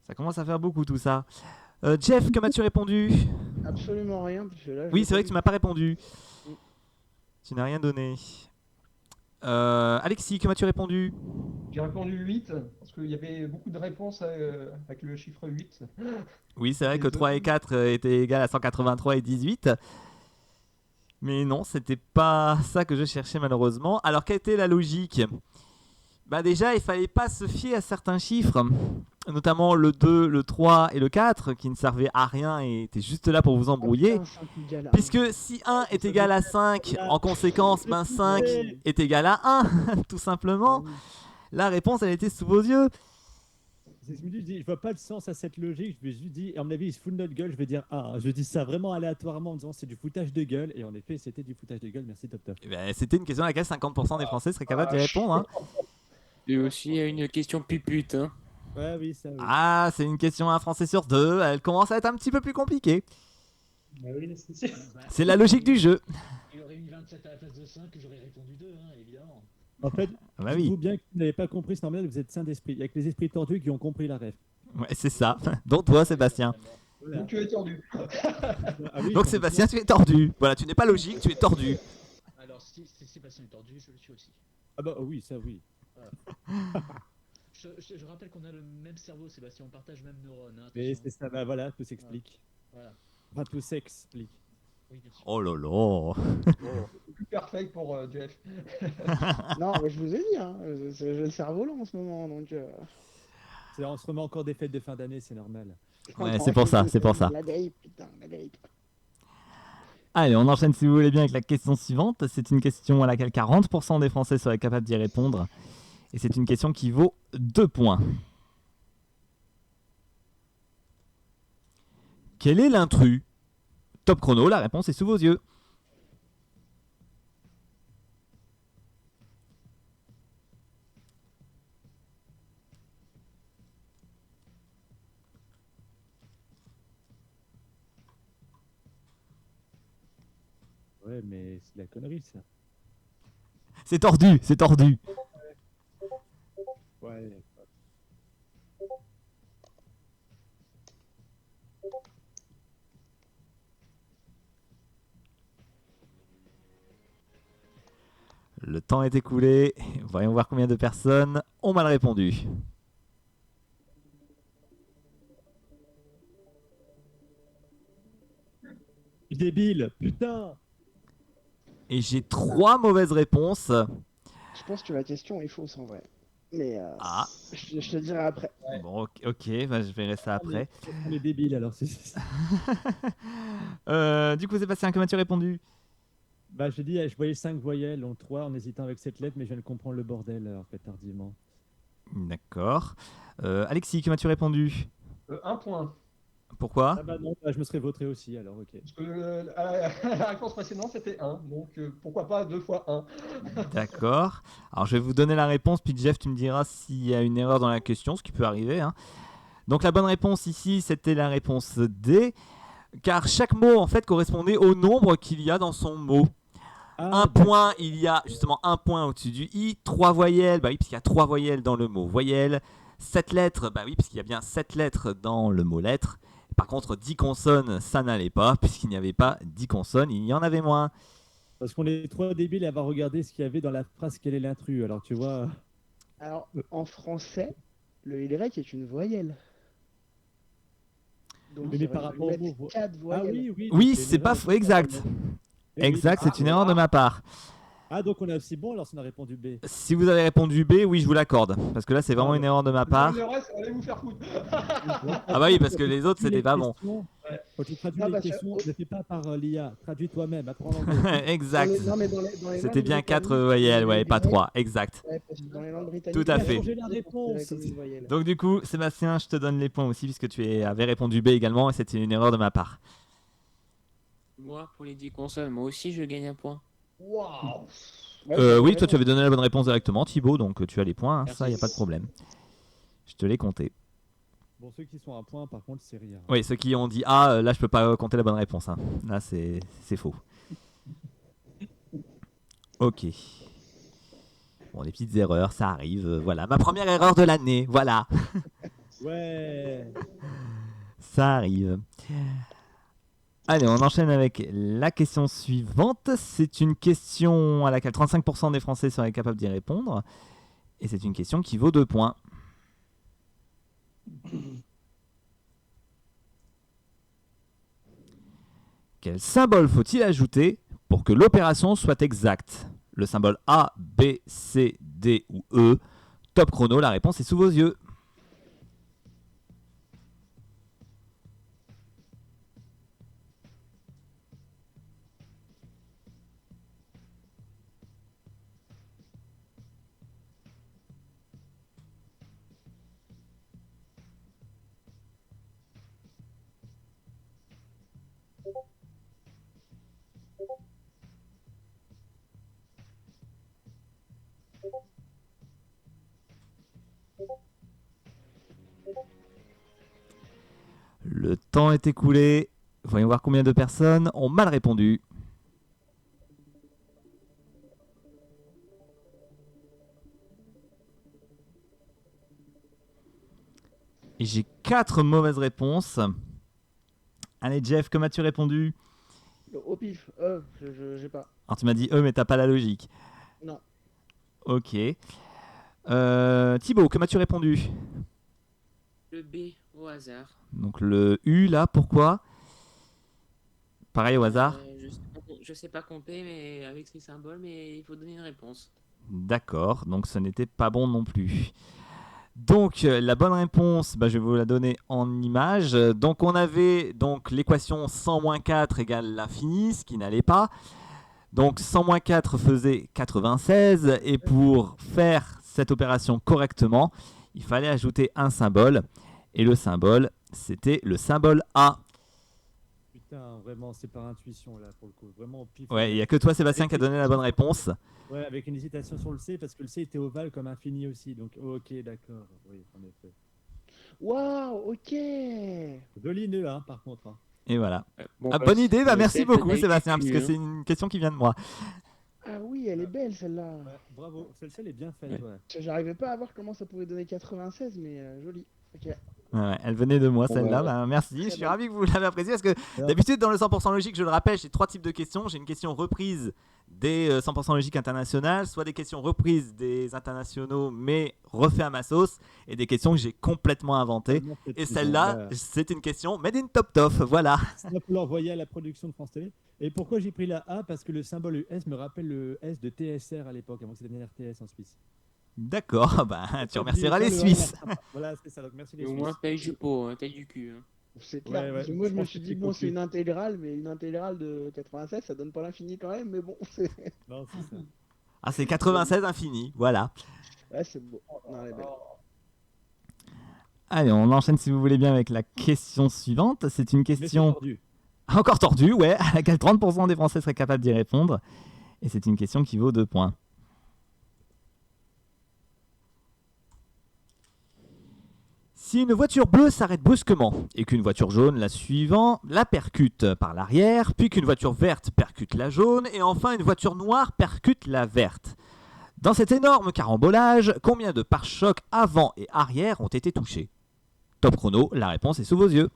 [SPEAKER 1] Ça commence à faire beaucoup tout ça. Jeff, que m'as-tu répondu?
[SPEAKER 5] Absolument rien, parce que là.
[SPEAKER 1] Oui, c'est vrai que tu m'as pas répondu. Tu n'as rien donné. Alexis, que m'as-tu répondu?
[SPEAKER 3] J'ai répondu 8, parce qu'il y avait beaucoup de réponses avec le chiffre 8.
[SPEAKER 1] Oui, c'est vrai que
[SPEAKER 3] Les
[SPEAKER 1] 3 et
[SPEAKER 3] autres.
[SPEAKER 1] 4 étaient égales à 183 et 18. Mais non, c'était pas ça que je cherchais malheureusement. Alors, quelle était la logique? Bah déjà, il fallait pas se fier à certains chiffres, notamment le 2, le 3 et le 4, qui ne servaient à rien et étaient juste là pour vous embrouiller.
[SPEAKER 5] Putain, 5 égale à un.
[SPEAKER 1] Puisque si 1 est égal à 5, en conséquence, ben 5 est égal à 1, tout simplement. La réponse, elle était sous vos yeux.
[SPEAKER 7] C'est ce que je me dis, je vois pas de sens à cette logique. Je me suis dit, à mon avis, il se fout de notre gueule. Je vais dire ah. Je dis ça vraiment aléatoirement en disant c'est du foutage de gueule. Et en effet, c'était du foutage de gueule. Merci Top Top.
[SPEAKER 1] Eh ben, c'était une question à laquelle 50% des Français seraient capables d'y répondre. Hein.
[SPEAKER 4] Et aussi, il y a une question pupute. Hein.
[SPEAKER 7] Ouais, oui, ça. Oui.
[SPEAKER 1] Ah, c'est une question à un Français sur 2. Elle commence à être un petit peu plus compliquée.
[SPEAKER 2] Bah oui, c'est sûr.
[SPEAKER 1] C'est la logique du jeu.
[SPEAKER 6] Il aurait mis 27 à la place de 5, j'aurais répondu 2, hein, évidemment.
[SPEAKER 7] En fait,
[SPEAKER 1] Ah bah oui,
[SPEAKER 7] dites-vous bien que vous n'avez pas compris, c'est normal, vous êtes saint d'esprit. Il n'y a que les esprits tordus qui ont compris la ref.
[SPEAKER 1] ouais, c'est ça. Dont toi, Sébastien.
[SPEAKER 7] Voilà.
[SPEAKER 3] Donc tu es tordu.
[SPEAKER 7] Ah oui,
[SPEAKER 1] Donc Sébastien, tu es tordu. Voilà, tu n'es pas logique, tu es tordu.
[SPEAKER 6] Alors, si Sébastien est tordu, je le suis aussi.
[SPEAKER 7] Ah bah oui, ça oui.
[SPEAKER 6] Je rappelle qu'on a le même cerveau, Sébastien, on partage le même neurone. Hein,
[SPEAKER 7] Mais
[SPEAKER 6] attention.
[SPEAKER 7] c'est ça, bah voilà, tout s'explique.
[SPEAKER 6] Voilà.
[SPEAKER 7] Enfin, tout s'explique.
[SPEAKER 6] Oui, bien sûr.
[SPEAKER 1] Oh là là.
[SPEAKER 3] Plus perfect pour Jeff.
[SPEAKER 5] Non, mais je vous ai dit, hein, j'ai le cerveau lent en ce moment, donc.
[SPEAKER 7] On se remet encore des fêtes de fin d'année, c'est normal.
[SPEAKER 1] Ouais, c'est pour ça, c'est pour ça.
[SPEAKER 5] La grippe, putain, la grippe.
[SPEAKER 1] Allez, on enchaîne si vous voulez bien avec la question suivante. C'est une question à laquelle 40% des Français seraient capables d'y répondre. Et c'est une question qui vaut 2 points. Quel est l'intrus? Top chrono, la réponse est sous vos yeux.
[SPEAKER 7] Ouais, mais c'est de la connerie, ça.
[SPEAKER 1] C'est tordu, c'est tordu.
[SPEAKER 7] Ouais.
[SPEAKER 1] Le temps est écoulé. Voyons voir combien de personnes ont mal répondu.
[SPEAKER 7] Débile, putain.
[SPEAKER 1] Et j'ai 3 mauvaises réponses.
[SPEAKER 5] Je pense que la question est fausse en vrai. Mais
[SPEAKER 1] Ah,
[SPEAKER 5] je te dirai après.
[SPEAKER 1] bon, ok, bah, je verrai ça après.
[SPEAKER 7] On est débiles alors.
[SPEAKER 1] Du coup, Sébastien, comment as-tu répondu?
[SPEAKER 7] Bah, j'ai dit, je voyais 5 voyelles, en 3 en hésitant avec cette lettre, mais je viens de comprendre le bordel en fait tardivement.
[SPEAKER 1] D'accord. Alexis, comment as-tu répondu?
[SPEAKER 3] 1 point.
[SPEAKER 1] Pourquoi?
[SPEAKER 7] Ah bah non, bah, je me serais vautré aussi alors, ok.
[SPEAKER 3] Parce que la réponse précédente c'était 1. Donc pourquoi pas 2 fois 1.
[SPEAKER 1] D'accord. Alors, je vais vous donner la réponse, puis Jeff, tu me diras s'il y a une erreur dans la question, ce qui peut arriver, hein. Donc, la bonne réponse ici, c'était la réponse D, car chaque mot, en fait, correspondait au nombre qu'il y a dans son mot.
[SPEAKER 7] Ah,
[SPEAKER 1] Un point, il y a justement un point au-dessus du i, 3 voyelles, bah oui, parce qu'il y a 3 voyelles dans le mot voyelle, 7 lettres, bah oui, parce qu'il y a bien 7 lettres dans le mot lettre. Par contre, 10 consonnes, ça n'allait pas, puisqu'il n'y avait pas 10 consonnes, il y en avait moins.
[SPEAKER 7] parce qu'on est trop débiles à avoir regardé ce qu'il y avait dans la phrase quel est l'intrus. Alors tu vois,
[SPEAKER 5] Alors, en français, le Y est une voyelle. Donc,
[SPEAKER 7] mais
[SPEAKER 5] il
[SPEAKER 7] par
[SPEAKER 5] aurait
[SPEAKER 7] rapport
[SPEAKER 5] fallu
[SPEAKER 7] au
[SPEAKER 5] mettre
[SPEAKER 7] mot.
[SPEAKER 5] 4
[SPEAKER 7] Ah
[SPEAKER 5] voyelles.
[SPEAKER 7] oui, oui.
[SPEAKER 1] Oui,
[SPEAKER 7] c'est une
[SPEAKER 1] c'est pas
[SPEAKER 7] erreur.
[SPEAKER 1] faux, exact.
[SPEAKER 7] Eh oui.
[SPEAKER 1] Exact, c'est une erreur de ma part.
[SPEAKER 7] Ah, donc on a aussi bon alors si on a répondu B.
[SPEAKER 1] Si vous avez répondu B, oui, je vous l'accorde. Parce que là, c'est vraiment une erreur de ma part.
[SPEAKER 3] Le reste, allez vous faire foutre.
[SPEAKER 1] Ah bah oui, parce que les autres, c'était pas bon.
[SPEAKER 7] Quand tu traduis
[SPEAKER 5] Ah,
[SPEAKER 7] les
[SPEAKER 5] bah,
[SPEAKER 7] questions,
[SPEAKER 5] ça-
[SPEAKER 7] ne fais pas par l'IA. Traduis toi-même, apprends l'anglais.
[SPEAKER 1] Exact.
[SPEAKER 5] Non, mais dans les
[SPEAKER 1] C'était
[SPEAKER 5] langues
[SPEAKER 1] bien 4
[SPEAKER 5] britanniques,
[SPEAKER 1] voyelles, ouais,
[SPEAKER 5] les
[SPEAKER 1] pas
[SPEAKER 5] Y,
[SPEAKER 1] 3. Exact.
[SPEAKER 5] ouais, parce que dans les langues britanniques,
[SPEAKER 1] Tout à
[SPEAKER 5] les
[SPEAKER 1] fait.
[SPEAKER 5] Y
[SPEAKER 7] Changer la
[SPEAKER 5] sont considérés
[SPEAKER 7] réponse.
[SPEAKER 5] comme une voyelle.
[SPEAKER 1] Donc du coup, Sébastien, je te donne les points aussi, puisque tu avais répondu B également, et c'était une erreur de ma part.
[SPEAKER 4] Moi, pour les 10 consoles, moi aussi, je gagne un point.
[SPEAKER 3] Waouh.
[SPEAKER 5] Ouais, c'est
[SPEAKER 1] Oui,
[SPEAKER 5] une
[SPEAKER 1] toi, tu
[SPEAKER 5] réponse.
[SPEAKER 1] avais donné la bonne réponse directement, Thibaut, donc tu as les points, hein,
[SPEAKER 4] Merci.
[SPEAKER 1] ça, il n'y a pas de problème. Je te l'ai compté.
[SPEAKER 7] Bon, ceux qui sont à point, par contre, c'est rien.
[SPEAKER 1] Oui, ceux qui ont dit A, là, je peux pas compter la bonne réponse. Hein. Là, c'est faux. Ok. Bon, des petites erreurs, ça arrive. Voilà, ma première erreur de l'année. Voilà,
[SPEAKER 7] Ouais.
[SPEAKER 1] ça arrive. Allez, on enchaîne avec la question suivante. C'est une question à laquelle 35% des Français seraient capables d'y répondre. Et c'est une question qui vaut 2 points. Quel symbole faut-il ajouter pour que l'opération soit exacte? Le symbole A, B, C, D ou E? Top chrono, la réponse est sous vos yeux. Le temps est écoulé. Voyons voir combien de personnes ont mal répondu. Et j'ai 4 mauvaises réponses. Allez Jeff, que m'as-tu répondu?
[SPEAKER 5] Au pif, j'ai pas.
[SPEAKER 1] Alors tu m'as dit mais t'as pas la logique.
[SPEAKER 5] Non.
[SPEAKER 1] Ok. Thibaut, que m'as-tu répondu?
[SPEAKER 4] Le B au hasard.
[SPEAKER 1] Donc le U là, pourquoi? Pareil au hasard.
[SPEAKER 4] Je sais pas compter mais avec ces symboles, mais il faut donner une réponse.
[SPEAKER 1] D'accord, donc ce n'était pas bon non plus. Donc la bonne réponse, je vais vous la donner en image. Donc on avait donc l'équation 100 moins 4 égale l'infini, ce qui n'allait pas. Donc 100 moins 4 faisait 96 et pour faire cette opération correctement, il fallait ajouter un symbole et le symbole, c'était le symbole A.
[SPEAKER 7] Putain, vraiment, c'est par intuition là pour le coup. Vraiment au pif.
[SPEAKER 1] Ouais, il n'y a que toi Sébastien qui a donné la bonne réponse.
[SPEAKER 7] Ouais, avec une hésitation sur le C parce que le C était ovale comme infini aussi. Donc, ok, d'accord. Oui, en effet.
[SPEAKER 5] Waouh, ok.
[SPEAKER 7] Dolineux, hein, par contre. Hein.
[SPEAKER 1] Et voilà.
[SPEAKER 8] Bon,
[SPEAKER 1] Bonne idée, merci
[SPEAKER 4] c'est
[SPEAKER 1] beaucoup
[SPEAKER 4] peut-être
[SPEAKER 1] Sébastien, parce que
[SPEAKER 4] mieux.
[SPEAKER 1] c'est une question qui vient de moi.
[SPEAKER 5] Ah oui, elle est belle celle-là.
[SPEAKER 7] Ouais, bravo, celle-ci elle est bien faite. Ouais.
[SPEAKER 5] J'arrivais pas à voir comment ça pouvait donner 96, mais joli. Ok.
[SPEAKER 1] Ouais, elle venait de moi
[SPEAKER 8] Bon,
[SPEAKER 1] celle-là,
[SPEAKER 8] bah,
[SPEAKER 1] merci, je
[SPEAKER 5] très
[SPEAKER 1] suis
[SPEAKER 5] bien.
[SPEAKER 1] ravi que vous l'avez apprécié parce que d'habitude dans le 100% logique, je le rappelle, j'ai 3 types de questions. J'ai une question reprise des 100% logique internationales, soit des questions reprises des internationaux mais refait à ma sauce, et des questions que j'ai complètement inventées.
[SPEAKER 7] Vraiment, cette
[SPEAKER 1] Et
[SPEAKER 7] saison,
[SPEAKER 1] celle-là,
[SPEAKER 7] là.
[SPEAKER 1] c'est une question made in top top, voilà.
[SPEAKER 7] Ça faut l'envoyer à la production de France Télé. Et pourquoi j'ai pris la A? Parce que le symbole S me rappelle le S de TSR à l'époque, avant que ça devienne RTS en Suisse.
[SPEAKER 1] D'accord, tu remercieras les Suisses.
[SPEAKER 7] Voilà, c'est ça. Donc merci les
[SPEAKER 4] Au
[SPEAKER 7] Suisses.
[SPEAKER 4] moins, taille du pot, taille du cul. Hein.
[SPEAKER 5] C'est clair.
[SPEAKER 7] Ouais,
[SPEAKER 5] parce que
[SPEAKER 7] ouais,
[SPEAKER 5] moi, je
[SPEAKER 7] je
[SPEAKER 5] me
[SPEAKER 7] pense
[SPEAKER 5] suis
[SPEAKER 7] que
[SPEAKER 5] dit,
[SPEAKER 7] c'est
[SPEAKER 5] bon, c'est
[SPEAKER 7] conclu.
[SPEAKER 5] une intégrale, mais une intégrale de 96, ça donne pas l'infini quand même, mais bon, c'est
[SPEAKER 7] Non, c'est ça.
[SPEAKER 1] Ah, c'est 96 infini, voilà.
[SPEAKER 5] ouais, c'est beau. Non, elle est belle.
[SPEAKER 1] Allez, on enchaîne si vous voulez bien avec la question suivante. C'est une
[SPEAKER 7] Mais c'est
[SPEAKER 1] question
[SPEAKER 7] tordu.
[SPEAKER 1] encore tordue, ouais, à laquelle 30% des Français seraient capables d'y répondre. Et c'est une question qui vaut 2 points. Si une voiture bleue s'arrête brusquement et qu'une voiture jaune, la suivant, la percute par l'arrière, puis qu'une voiture verte percute la jaune, et enfin une voiture noire percute la verte. Dans cet énorme carambolage, combien de pare-chocs avant et arrière ont été touchés? Top chrono, la réponse est sous vos yeux.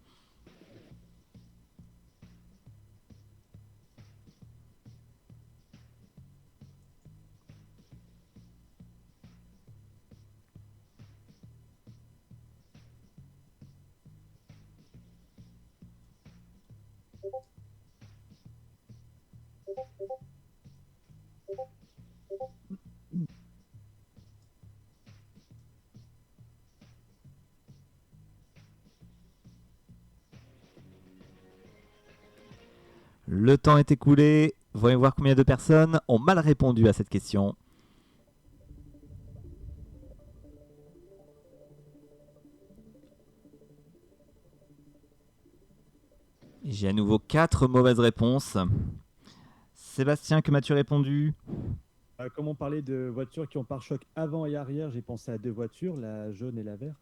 [SPEAKER 1] Le temps est écoulé. Voyons voir combien de personnes ont mal répondu à cette question. J'ai à nouveau 4 mauvaises réponses. Sébastien, que m'as-tu répondu?
[SPEAKER 7] Comme on parlait de voitures qui ont pare-choc avant et arrière, j'ai pensé à 2 voitures, la jaune et la verte.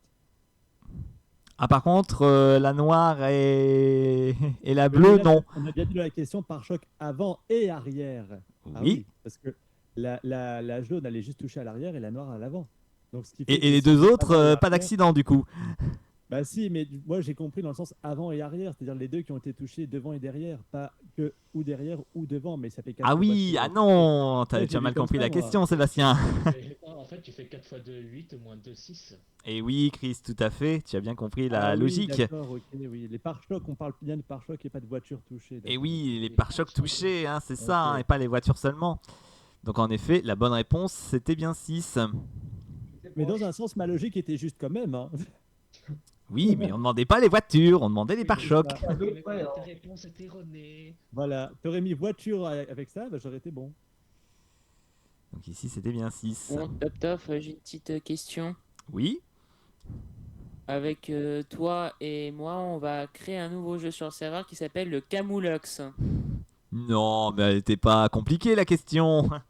[SPEAKER 1] Ah, par contre, la noire et la
[SPEAKER 7] Mais
[SPEAKER 1] bleue,
[SPEAKER 7] là,
[SPEAKER 1] non.
[SPEAKER 7] On a bien dit la question pare-choc avant et arrière. Ah
[SPEAKER 1] Oui.
[SPEAKER 7] parce que la jaune allait juste toucher à l'arrière et la noire à l'avant. Donc, ce qui fait
[SPEAKER 1] Et
[SPEAKER 7] que
[SPEAKER 1] les
[SPEAKER 7] si
[SPEAKER 1] deux
[SPEAKER 7] c'est
[SPEAKER 1] autres,
[SPEAKER 7] avant et
[SPEAKER 1] pas
[SPEAKER 7] arrière-
[SPEAKER 1] d'accident du coup.
[SPEAKER 7] Bah si, mais moi j'ai compris dans le sens avant et arrière, c'est-à-dire les deux qui ont été touchés devant et derrière, pas que ou derrière ou devant, mais ça fait 4
[SPEAKER 1] Ah oui,
[SPEAKER 7] voitures.
[SPEAKER 1] ah non,
[SPEAKER 7] Ouais,
[SPEAKER 1] tu
[SPEAKER 7] j'ai
[SPEAKER 1] as mal
[SPEAKER 7] vu comme
[SPEAKER 1] compris
[SPEAKER 7] ça,
[SPEAKER 1] la
[SPEAKER 7] moi.
[SPEAKER 1] question, Sébastien.
[SPEAKER 6] En fait, tu fais 4 x 2, 8, moins 2, 6.
[SPEAKER 1] Et oui, Chris, tout à fait, tu as bien compris la
[SPEAKER 7] Ah oui,
[SPEAKER 1] logique.
[SPEAKER 7] d'accord, ok, oui. Les pare-chocs, on parle bien de pare-chocs et pas de voitures touchées.
[SPEAKER 1] Et
[SPEAKER 7] d'accord.
[SPEAKER 1] oui, les pare-chocs touchés, hein, c'est ça,
[SPEAKER 7] Ok.
[SPEAKER 1] hein, et pas les voitures seulement. Donc en effet, la bonne réponse, c'était bien 6.
[SPEAKER 7] Mais dans un sens, ma logique était juste quand même. Hein.
[SPEAKER 1] Oui, mais on ne demandait pas les voitures, on demandait les pare-chocs.
[SPEAKER 7] Ah,
[SPEAKER 3] Ah, d'autres, ouais,
[SPEAKER 6] Ta
[SPEAKER 3] hein.
[SPEAKER 6] réponse est erronée.
[SPEAKER 7] Voilà, t'aurais mis voiture avec ça, bah, j'aurais été bon.
[SPEAKER 1] Donc ici, c'était bien 6.
[SPEAKER 4] Bon, top, j'ai une petite question.
[SPEAKER 1] Oui,
[SPEAKER 4] Avec toi et moi, on va créer un nouveau jeu sur le serveur qui s'appelle le Camoulox.
[SPEAKER 1] non, mais elle n'était pas compliquée la question.
[SPEAKER 2] Ah,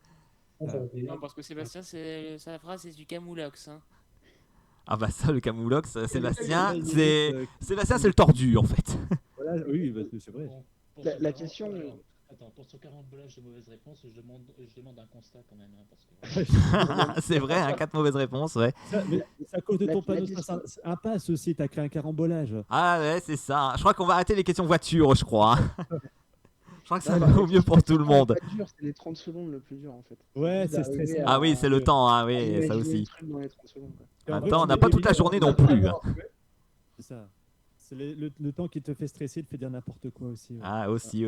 [SPEAKER 2] ça va être-
[SPEAKER 4] Non, parce que Sébastien, sa phrase, c'est du Camoulox. Hein.
[SPEAKER 1] Ah bah ça, le camoulox, Sébastien,
[SPEAKER 7] Il y a
[SPEAKER 1] c'est
[SPEAKER 7] juste,
[SPEAKER 1] Sébastien, c'est le tordu en fait.
[SPEAKER 7] Voilà, oui, bah, c'est vrai.
[SPEAKER 6] Bon, pour
[SPEAKER 5] La
[SPEAKER 6] ce faire,
[SPEAKER 5] question-
[SPEAKER 6] alors, Attends, pour ce carambolage de mauvaises réponses, je demande un constat quand même. Hein, parce que...
[SPEAKER 1] C'est vrai, hein, 4 mauvaises réponses, ouais.
[SPEAKER 7] Mais c'est à cause de
[SPEAKER 5] La-
[SPEAKER 7] ton
[SPEAKER 5] la
[SPEAKER 7] panneau
[SPEAKER 5] question.
[SPEAKER 7] impasse aussi, t'as créé un carambolage.
[SPEAKER 1] Ah ouais, c'est ça. Je crois qu'on va arrêter les questions voitures, je crois. Je crois que ça
[SPEAKER 5] Non,
[SPEAKER 1] va
[SPEAKER 5] la
[SPEAKER 1] au mieux pour tout le
[SPEAKER 5] question, elle est
[SPEAKER 1] monde.
[SPEAKER 5] pas dure, c'est les 30 secondes le plus dur en fait.
[SPEAKER 7] Ouais,
[SPEAKER 5] Juste
[SPEAKER 7] c'est
[SPEAKER 5] d'arriver
[SPEAKER 7] stressant.
[SPEAKER 1] Ah oui, c'est le temps, hein, oui, ça
[SPEAKER 5] imaginer le
[SPEAKER 1] aussi.
[SPEAKER 5] truc dans les 30 secondes. Quoi.
[SPEAKER 7] Et
[SPEAKER 1] En
[SPEAKER 7] en
[SPEAKER 1] même
[SPEAKER 7] vrai,
[SPEAKER 1] temps, on
[SPEAKER 7] tu
[SPEAKER 1] n'a
[SPEAKER 7] mets
[SPEAKER 1] pas
[SPEAKER 7] des
[SPEAKER 1] toute la
[SPEAKER 7] lignes,
[SPEAKER 1] journée non plus. Hein.
[SPEAKER 7] C'est ça. C'est le temps qui te fait stresser, te fait dire n'importe quoi aussi. Ouais.
[SPEAKER 1] Ah, aussi.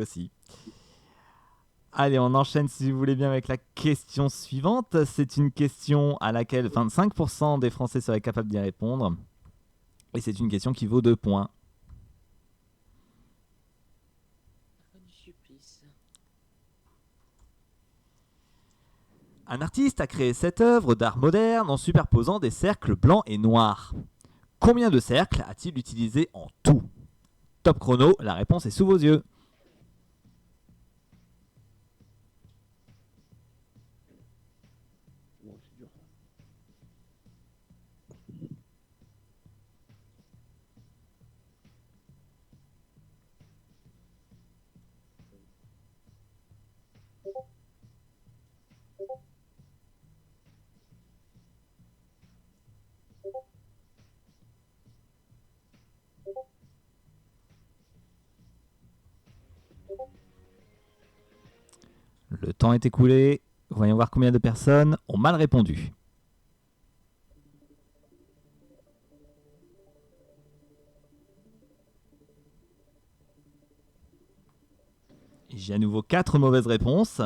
[SPEAKER 1] Allez, on enchaîne si vous voulez bien avec la question suivante. C'est une question à laquelle 25% des Français seraient capables d'y répondre. Et c'est une question qui vaut 2 points.
[SPEAKER 4] Oh, du supplice.
[SPEAKER 1] Un artiste a créé cette œuvre d'art moderne en superposant des cercles blancs et noirs. Combien de cercles a-t-il utilisé en tout? Top chrono, la réponse est sous vos yeux.
[SPEAKER 5] Bon, c'est dur.
[SPEAKER 1] Le temps est écoulé. Voyons voir combien de personnes ont mal répondu. J'ai à nouveau 4 mauvaises réponses.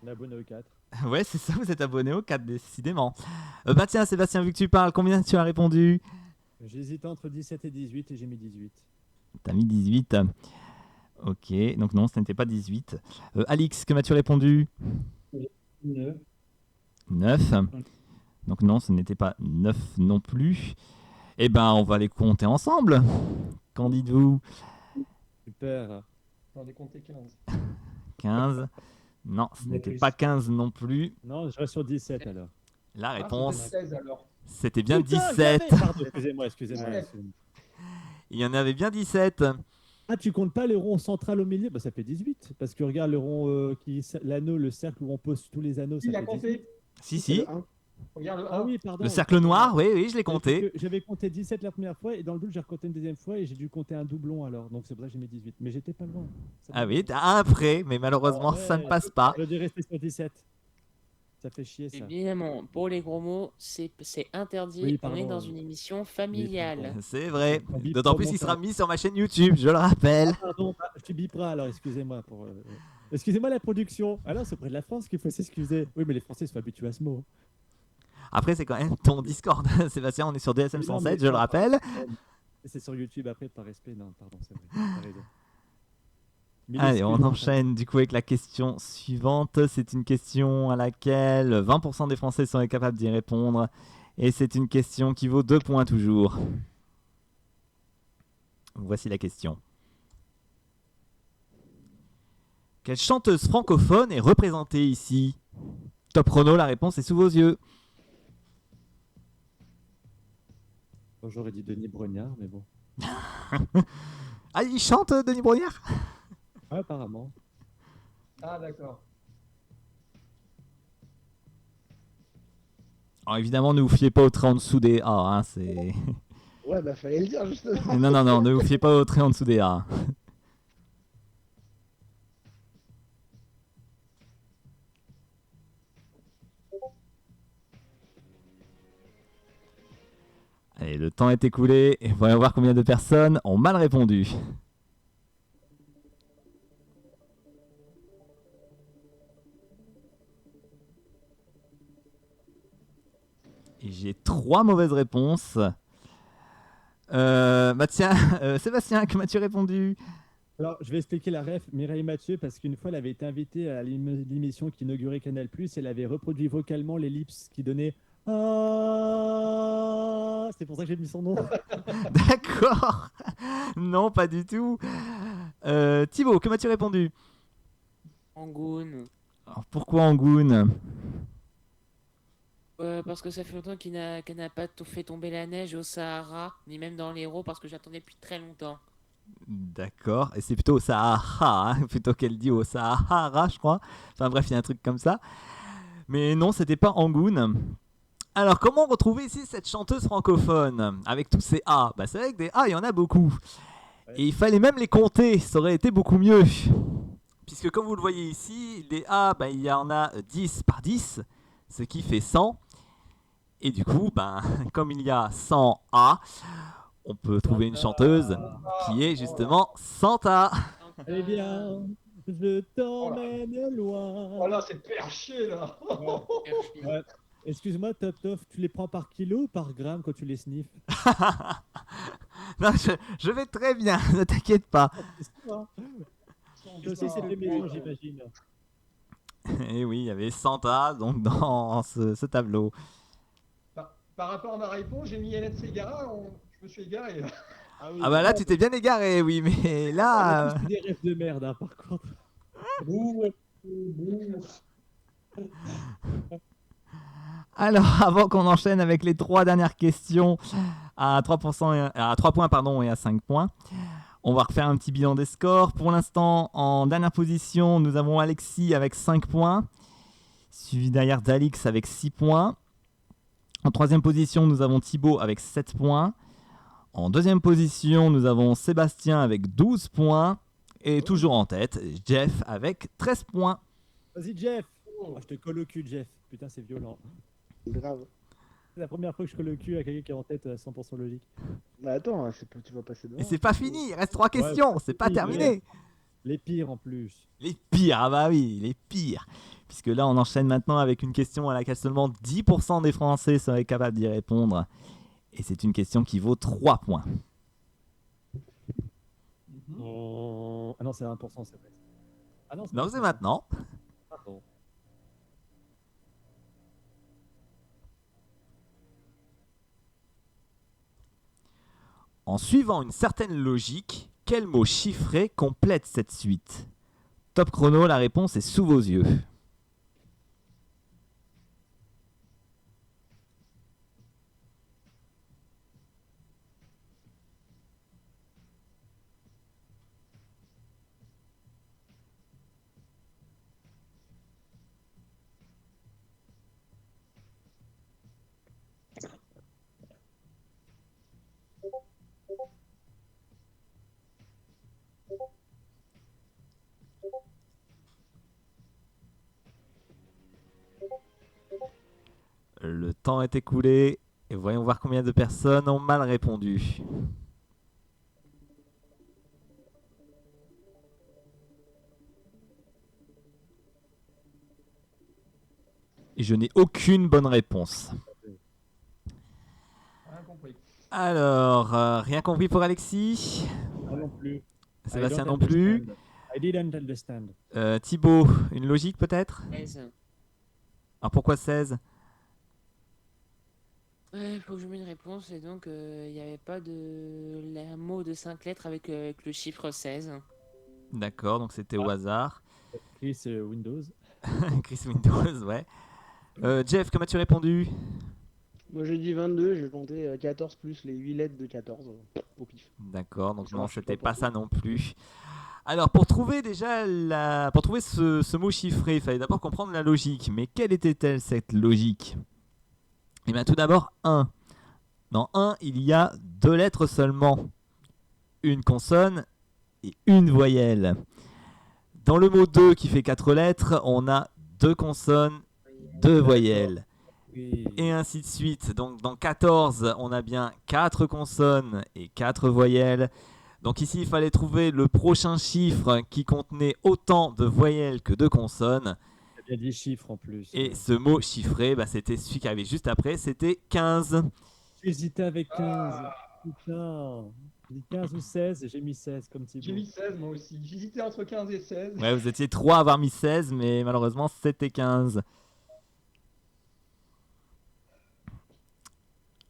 [SPEAKER 7] On est abonné aux 4.
[SPEAKER 1] Ouais, c'est ça, vous êtes abonné aux 4, décidément. Bah tiens, Sébastien, vu que tu parles, combien tu as répondu?
[SPEAKER 7] J'hésitais entre 17 et 18 et j'ai mis 18.
[SPEAKER 1] T'as mis 18. Ok, donc non, ce n'était pas 18. Alix, que m'as-tu répondu?
[SPEAKER 2] 9.
[SPEAKER 1] 9. Donc non, ce n'était pas 9 non plus. Eh ben, on va les compter ensemble. Qu'en dites-vous?
[SPEAKER 7] Super.
[SPEAKER 3] J'en ai compté 15.
[SPEAKER 1] 15. Non, ce
[SPEAKER 2] Mais
[SPEAKER 1] n'était
[SPEAKER 2] plus.
[SPEAKER 1] pas 15 non plus.
[SPEAKER 7] Non, je reste sur 17 alors.
[SPEAKER 1] La
[SPEAKER 3] Ah,
[SPEAKER 1] réponse,
[SPEAKER 3] c'était 16 alors.
[SPEAKER 1] c'était bien
[SPEAKER 7] Putain,
[SPEAKER 1] 17.
[SPEAKER 7] j'avais- Pardon, excusez-moi.
[SPEAKER 3] Ouais.
[SPEAKER 1] Il y en avait bien 17.
[SPEAKER 7] Ah, tu comptes pas le rond central au milieu? Bah, ça fait 18. Parce que regarde le rond, l'anneau, le cercle où on pose tous les anneaux, ça
[SPEAKER 3] Il a
[SPEAKER 7] fait
[SPEAKER 3] compté.
[SPEAKER 7] 18.
[SPEAKER 1] Si,
[SPEAKER 5] C'est
[SPEAKER 1] si.
[SPEAKER 5] le 1.
[SPEAKER 3] Regarde le 1.
[SPEAKER 7] Ah oui, pardon.
[SPEAKER 1] Le cercle noir, oui, oui, je l'ai compté.
[SPEAKER 7] J'avais compté 17 la première fois et dans le doute, j'ai recompté une deuxième fois et j'ai dû compter un doublon alors. Donc c'est pour ça que j'ai mis 18. Mais j'étais pas loin. Ça
[SPEAKER 1] Ah
[SPEAKER 7] va.
[SPEAKER 1] oui, t'as un prêt, mais malheureusement,
[SPEAKER 7] Ouais.
[SPEAKER 1] ça ne passe pas.
[SPEAKER 7] J'aurais dû rester sur 17. Ça fait chier ça.
[SPEAKER 4] Évidemment, pour les gros mots, c'est interdit.
[SPEAKER 7] Oui,
[SPEAKER 4] On
[SPEAKER 7] pardon,
[SPEAKER 4] est dans une émission familiale.
[SPEAKER 1] C'est vrai.
[SPEAKER 7] On bip
[SPEAKER 1] D'autant
[SPEAKER 7] pas
[SPEAKER 1] plus
[SPEAKER 7] mon
[SPEAKER 1] qu'il sera
[SPEAKER 7] temps.
[SPEAKER 1] mis sur ma chaîne YouTube, je le rappelle.
[SPEAKER 7] Pardon, tu biperas alors, excusez-moi. Excusez-moi la production. Ah non, c'est près de la France qu'il faut s'excuser. Oui, mais les Français sont habitués à ce mot.
[SPEAKER 1] Après, c'est quand même ton Discord. Sébastien, on est sur DSM
[SPEAKER 7] Oui, non,
[SPEAKER 1] 107,
[SPEAKER 7] mais-
[SPEAKER 1] je le rappelle.
[SPEAKER 7] Et c'est sur YouTube après, par respect. Non, pardon, c'est vrai. T'as raison. Mille
[SPEAKER 1] Allez, on
[SPEAKER 7] excuses.
[SPEAKER 1] enchaîne du coup avec la question suivante. C'est une question à laquelle 20% des Français sont capables d'y répondre. Et c'est une question qui vaut 2 points toujours. Voici la question. Quelle chanteuse francophone est représentée ici? Top chrono, la réponse est sous vos yeux.
[SPEAKER 7] Bon, j'aurais dit Denis Brognard, mais bon.
[SPEAKER 1] Ah, il chante Denis Brognard?
[SPEAKER 7] Ah, apparemment.
[SPEAKER 3] Ah, d'accord.
[SPEAKER 1] Alors évidemment, ne vous fiez pas au trait en dessous des A. Hein, c'est...
[SPEAKER 5] Ouais, bah fallait le dire justement.
[SPEAKER 1] non, ne vous fiez pas au trait en dessous des A. Allez, le temps est écoulé et voyons voir combien de personnes ont mal répondu. Et j'ai 3 mauvaises réponses. Bah tiens, Sébastien, que m'as-tu répondu?
[SPEAKER 7] Alors, je vais expliquer la ref. Mireille Mathieu, parce qu'une fois, elle avait été invitée à l'émission qui inaugurait Canal+, elle avait reproduit vocalement l'ellipse qui donnait Ah. C'est pour ça que j'ai mis son nom.
[SPEAKER 1] D'accord. Non, pas du tout. Thibaut, que m'as-tu répondu?
[SPEAKER 4] Angoune.
[SPEAKER 1] Alors, pourquoi Angoune?
[SPEAKER 4] Parce que ça fait longtemps qu'elle n'a pas fait tomber la neige au Sahara, ni même dans l'Hérault, parce que j'attendais depuis très longtemps.
[SPEAKER 1] D'accord. Et c'est plutôt au Sahara, hein, plutôt qu'elle dit au Sahara, je crois. Enfin bref, il y a un truc comme ça. Mais non, c'était pas Angoune. Alors, comment retrouver ici cette chanteuse francophone avec tous ces A? Bah, c'est vrai que des A, il y en a beaucoup. Et il fallait même les compter, ça aurait été beaucoup mieux. Puisque comme vous le voyez ici, les A, bah, il y en a 10 par 10, ce qui fait 100. Et du coup, ben, comme il y a 100 A, on peut trouver une chanteuse qui est justement Santa.
[SPEAKER 7] Eh bien, je t'emmène loin.
[SPEAKER 3] Voilà, c'est perché là.
[SPEAKER 7] Ouais. Excuse-moi, Top, tu les prends par kilo ou par gramme quand tu les sniffes?
[SPEAKER 1] Non, je vais très bien, ne t'inquiète pas.
[SPEAKER 7] C'est cette maison, j'imagine.
[SPEAKER 1] Et oui, il y avait Santa donc dans ce tableau.
[SPEAKER 3] Par rapport à ma réponse, j'ai mis Hélène Ségara, je me suis égaré.
[SPEAKER 1] Ah bah là, tu t'es bien égaré, oui, mais
[SPEAKER 7] On
[SPEAKER 1] là...
[SPEAKER 7] a tous des rêves de merde, hein, par contre.
[SPEAKER 2] Bouh, bouh.
[SPEAKER 1] Alors, avant qu'on enchaîne avec les 3 dernières questions à 3%, à 3 points pardon, et à 5 points, on va refaire un petit bilan des scores. Pour l'instant, en dernière position, nous avons Alexis avec 5 points, suivi derrière d'Alix avec 6 points. En troisième position, nous avons Thibaut avec 7 points. En deuxième position, nous avons Sébastien avec 12 points. Et toujours en tête, Jeff avec 13 points.
[SPEAKER 7] Vas-y, Jeff. Oh, je te colle au cul, Jeff. Putain, c'est violent.
[SPEAKER 5] Grave.
[SPEAKER 7] C'est la première fois que je colle au cul à quelqu'un qui est en tête à 100% logique.
[SPEAKER 5] Mais attends, tu vas passer devant.
[SPEAKER 1] Et c'est pas fini, il reste 3 questions, c'est pas
[SPEAKER 7] oui,
[SPEAKER 1] terminé.
[SPEAKER 7] Les pires en plus.
[SPEAKER 1] Les pires, ah bah oui, les pires. Puisque là, on enchaîne maintenant avec une question à laquelle seulement 10% des Français seraient capables d'y répondre. Et c'est une question qui vaut 3 points.
[SPEAKER 7] Oh. Ah non, c'est 1%, c'est vrai. Ah non,
[SPEAKER 1] Non, c'est maintenant.
[SPEAKER 7] Pardon.
[SPEAKER 1] En suivant une certaine logique, quel mot chiffré complète cette suite? Top chrono, la réponse est sous vos yeux. Le temps est écoulé et voyons voir combien de personnes ont mal répondu. Et je n'ai aucune bonne réponse.
[SPEAKER 3] Rien compris.
[SPEAKER 1] Alors, rien compris pour Alexis.
[SPEAKER 7] Moi non plus.
[SPEAKER 1] Sébastien
[SPEAKER 7] I
[SPEAKER 1] non
[SPEAKER 7] don't
[SPEAKER 1] plus.
[SPEAKER 7] understand. I didn't understand.
[SPEAKER 1] Thibaut, une logique peut-être?
[SPEAKER 4] 16.
[SPEAKER 1] Alors pourquoi 16?
[SPEAKER 4] Ouais, faut que je mette une réponse. Et donc, il n'y avait pas un mot de 5 lettres avec le chiffre 16.
[SPEAKER 1] D'accord, donc c'était au hasard.
[SPEAKER 7] Chris Windows.
[SPEAKER 1] Chris Windows, ouais. Jeff, comment as-tu répondu?
[SPEAKER 5] Moi j'ai dit 22, j'ai compté 14 plus les 8 lettres de 14 au pif.
[SPEAKER 1] D'accord, donc
[SPEAKER 5] Ça
[SPEAKER 1] non,
[SPEAKER 5] marche
[SPEAKER 1] c'était
[SPEAKER 5] pas
[SPEAKER 1] pas
[SPEAKER 5] pour
[SPEAKER 1] ça non plus. Alors pour trouver déjà pour trouver ce mot chiffré, il fallait d'abord comprendre la logique. Mais quelle était-elle cette logique? Eh bien tout d'abord 1. Dans 1, il y a 2 lettres seulement. Une consonne et une voyelle. Dans le mot 2 qui fait 4 lettres, on a 2 consonnes, 2 voyelles.
[SPEAKER 7] Oui.
[SPEAKER 1] Et ainsi de suite. Donc dans 14, on a bien 4 consonnes et 4 voyelles. Donc ici, il fallait trouver le prochain chiffre qui contenait autant de voyelles que de consonnes.
[SPEAKER 7] Il y a des chiffres en plus.
[SPEAKER 1] Et ce mot chiffré, bah, c'était celui qui arrivait juste après, c'était 15.
[SPEAKER 7] J'hésitais avec 15. Putain. J'ai dit 15 ou 16 et j'ai mis 16 comme Thibaut.
[SPEAKER 3] J'ai mis 16 moi aussi. J'hésitais entre 15 et 16.
[SPEAKER 1] Ouais, vous étiez 3 à avoir mis 16, mais malheureusement, c'était 15.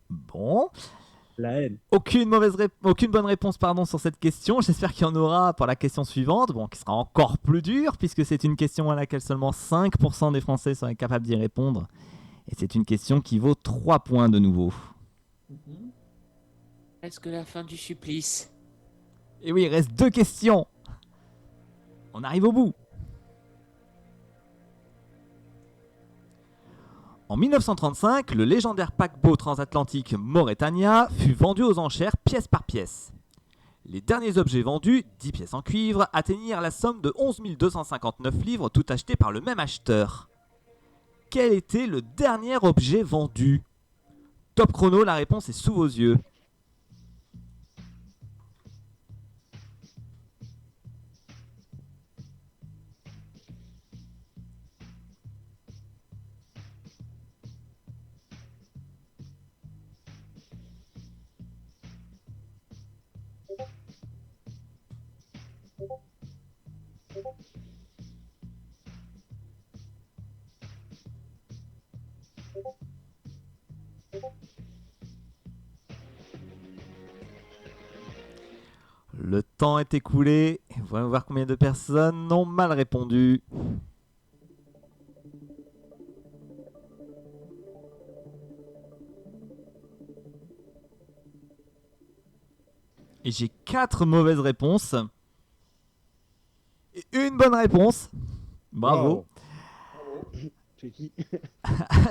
[SPEAKER 1] Bon.
[SPEAKER 7] La haine.
[SPEAKER 1] Aucune bonne réponse pardon, sur cette question. J'espère qu'il y en aura pour la question suivante, bon, qui sera encore plus dure, puisque c'est une question à laquelle seulement 5% des Français seraient capables d'y répondre. Et c'est une question qui vaut 3 points de nouveau.
[SPEAKER 3] Mhm.
[SPEAKER 4] Est-ce que la fin du supplice?
[SPEAKER 1] Et oui, il reste 2 questions. On arrive au bout. En 1935, le légendaire paquebot transatlantique Mauretania fut vendu aux enchères pièce par pièce. Les derniers objets vendus, 10 pièces en cuivre, atteignirent la somme de 11 259 livres, tout acheté par le même acheteur. Quel était le dernier objet vendu? Top chrono, la réponse est sous vos yeux. Le temps est écoulé. Voyons voir combien de personnes ont mal répondu. Et j'ai 4 mauvaises réponses. Et une bonne réponse. Bravo.
[SPEAKER 5] C'est qui?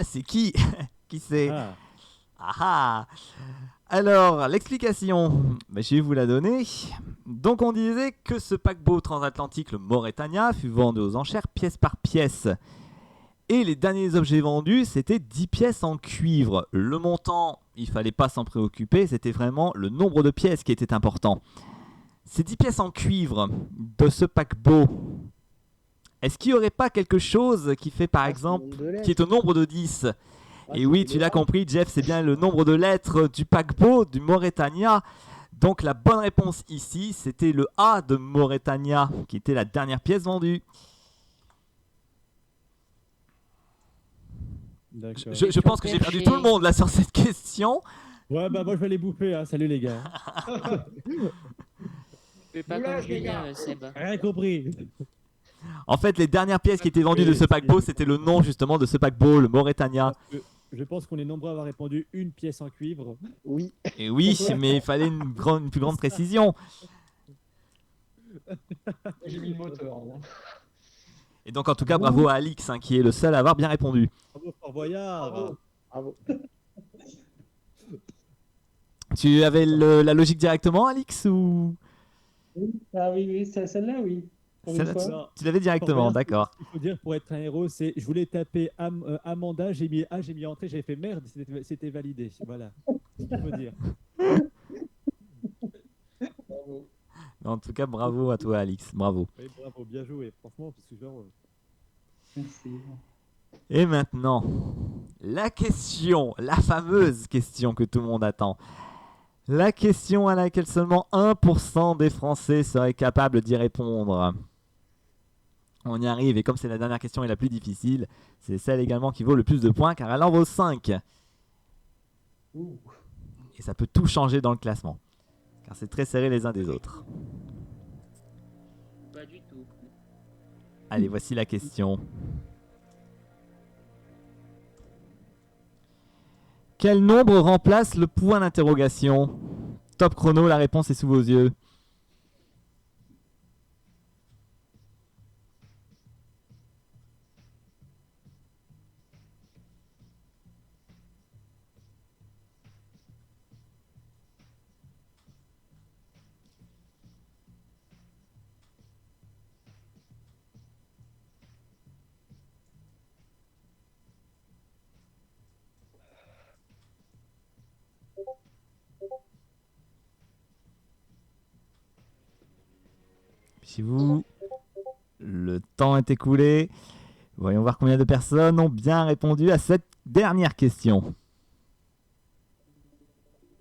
[SPEAKER 1] C'est qui? Qui c'est?
[SPEAKER 7] Ah,
[SPEAKER 1] Ah ah. Alors, l'explication, je vais vous la donner. Donc, on disait que ce paquebot transatlantique, le Mauretania, fut vendu aux enchères pièce par pièce. Et les derniers objets vendus, c'était 10 pièces en cuivre. Le montant, il fallait pas s'en préoccuper, c'était vraiment le nombre de pièces qui était important. Ces 10 pièces en cuivre de ce paquebot, est-ce qu'il n'y aurait pas quelque chose qui fait par exemple, qui est au nombre de 10? Et oui, tu l'as compris, Jeff, c'est bien le nombre de lettres du paquebot du Mauretania. Donc la bonne réponse ici, c'était le A de Mauretania, qui était la dernière pièce vendue.
[SPEAKER 7] d'accord.
[SPEAKER 1] Je pense que j'ai perdu tout le monde là sur cette question.
[SPEAKER 7] Ouais, bah moi je vais les bouffer, hein. Salut les gars.
[SPEAKER 4] Tu peux pas
[SPEAKER 3] Oula,
[SPEAKER 4] conjurer,
[SPEAKER 3] les gars.
[SPEAKER 4] Seb.
[SPEAKER 7] Rien compris.
[SPEAKER 1] En fait, les dernières pièces qui étaient vendues de ce paquebot, c'était le nom justement de ce paquebot, le Mauretania.
[SPEAKER 7] Je pense qu'on est nombreux à avoir répondu une pièce en cuivre.
[SPEAKER 5] Oui.
[SPEAKER 1] Et oui, mais il fallait une plus grande précision.
[SPEAKER 3] J'ai mis le moteur. Hein.
[SPEAKER 1] Et donc en tout cas, bravo à Alix, hein, qui est le seul à avoir bien répondu.
[SPEAKER 7] Bravo, Fort Boyard.
[SPEAKER 3] Bravo.
[SPEAKER 5] Bravo.
[SPEAKER 1] Tu avais la logique directement, Alix, ou
[SPEAKER 2] Ah oui, c'est celle-là, oui. Pour une
[SPEAKER 1] Celle-là,
[SPEAKER 2] fois.
[SPEAKER 7] Non.
[SPEAKER 1] tu l'avais directement, d'accord.
[SPEAKER 7] Ce qu'il faut dire pour être un héros, c'est je voulais taper Amanda, j'ai mis A, j'ai mis entrée, j'ai fait merde, c'était validé. Voilà. Ce qu'il faut dire.
[SPEAKER 3] Bravo.
[SPEAKER 1] En tout cas, bravo à toi, Alix, bravo.
[SPEAKER 7] Oui, bravo, bien joué. Franchement, parce que genre,
[SPEAKER 2] Merci.
[SPEAKER 1] Et maintenant, la question, la fameuse question que tout le monde attend. La question à laquelle seulement 1% des Français seraient capables d'y répondre. On y arrive, et comme c'est la dernière question et la plus difficile, c'est celle également qui vaut le plus de points, car elle en vaut 5.
[SPEAKER 2] Ouh.
[SPEAKER 1] Et ça peut tout changer dans le classement, car c'est très serré les uns des autres.
[SPEAKER 4] Pas du tout.
[SPEAKER 1] Allez, voici la question. Quel nombre remplace le point d'interrogation? Top chrono, la réponse est sous vos yeux. Chez vous, le temps est écoulé. Voyons voir combien de personnes ont bien répondu à cette dernière question.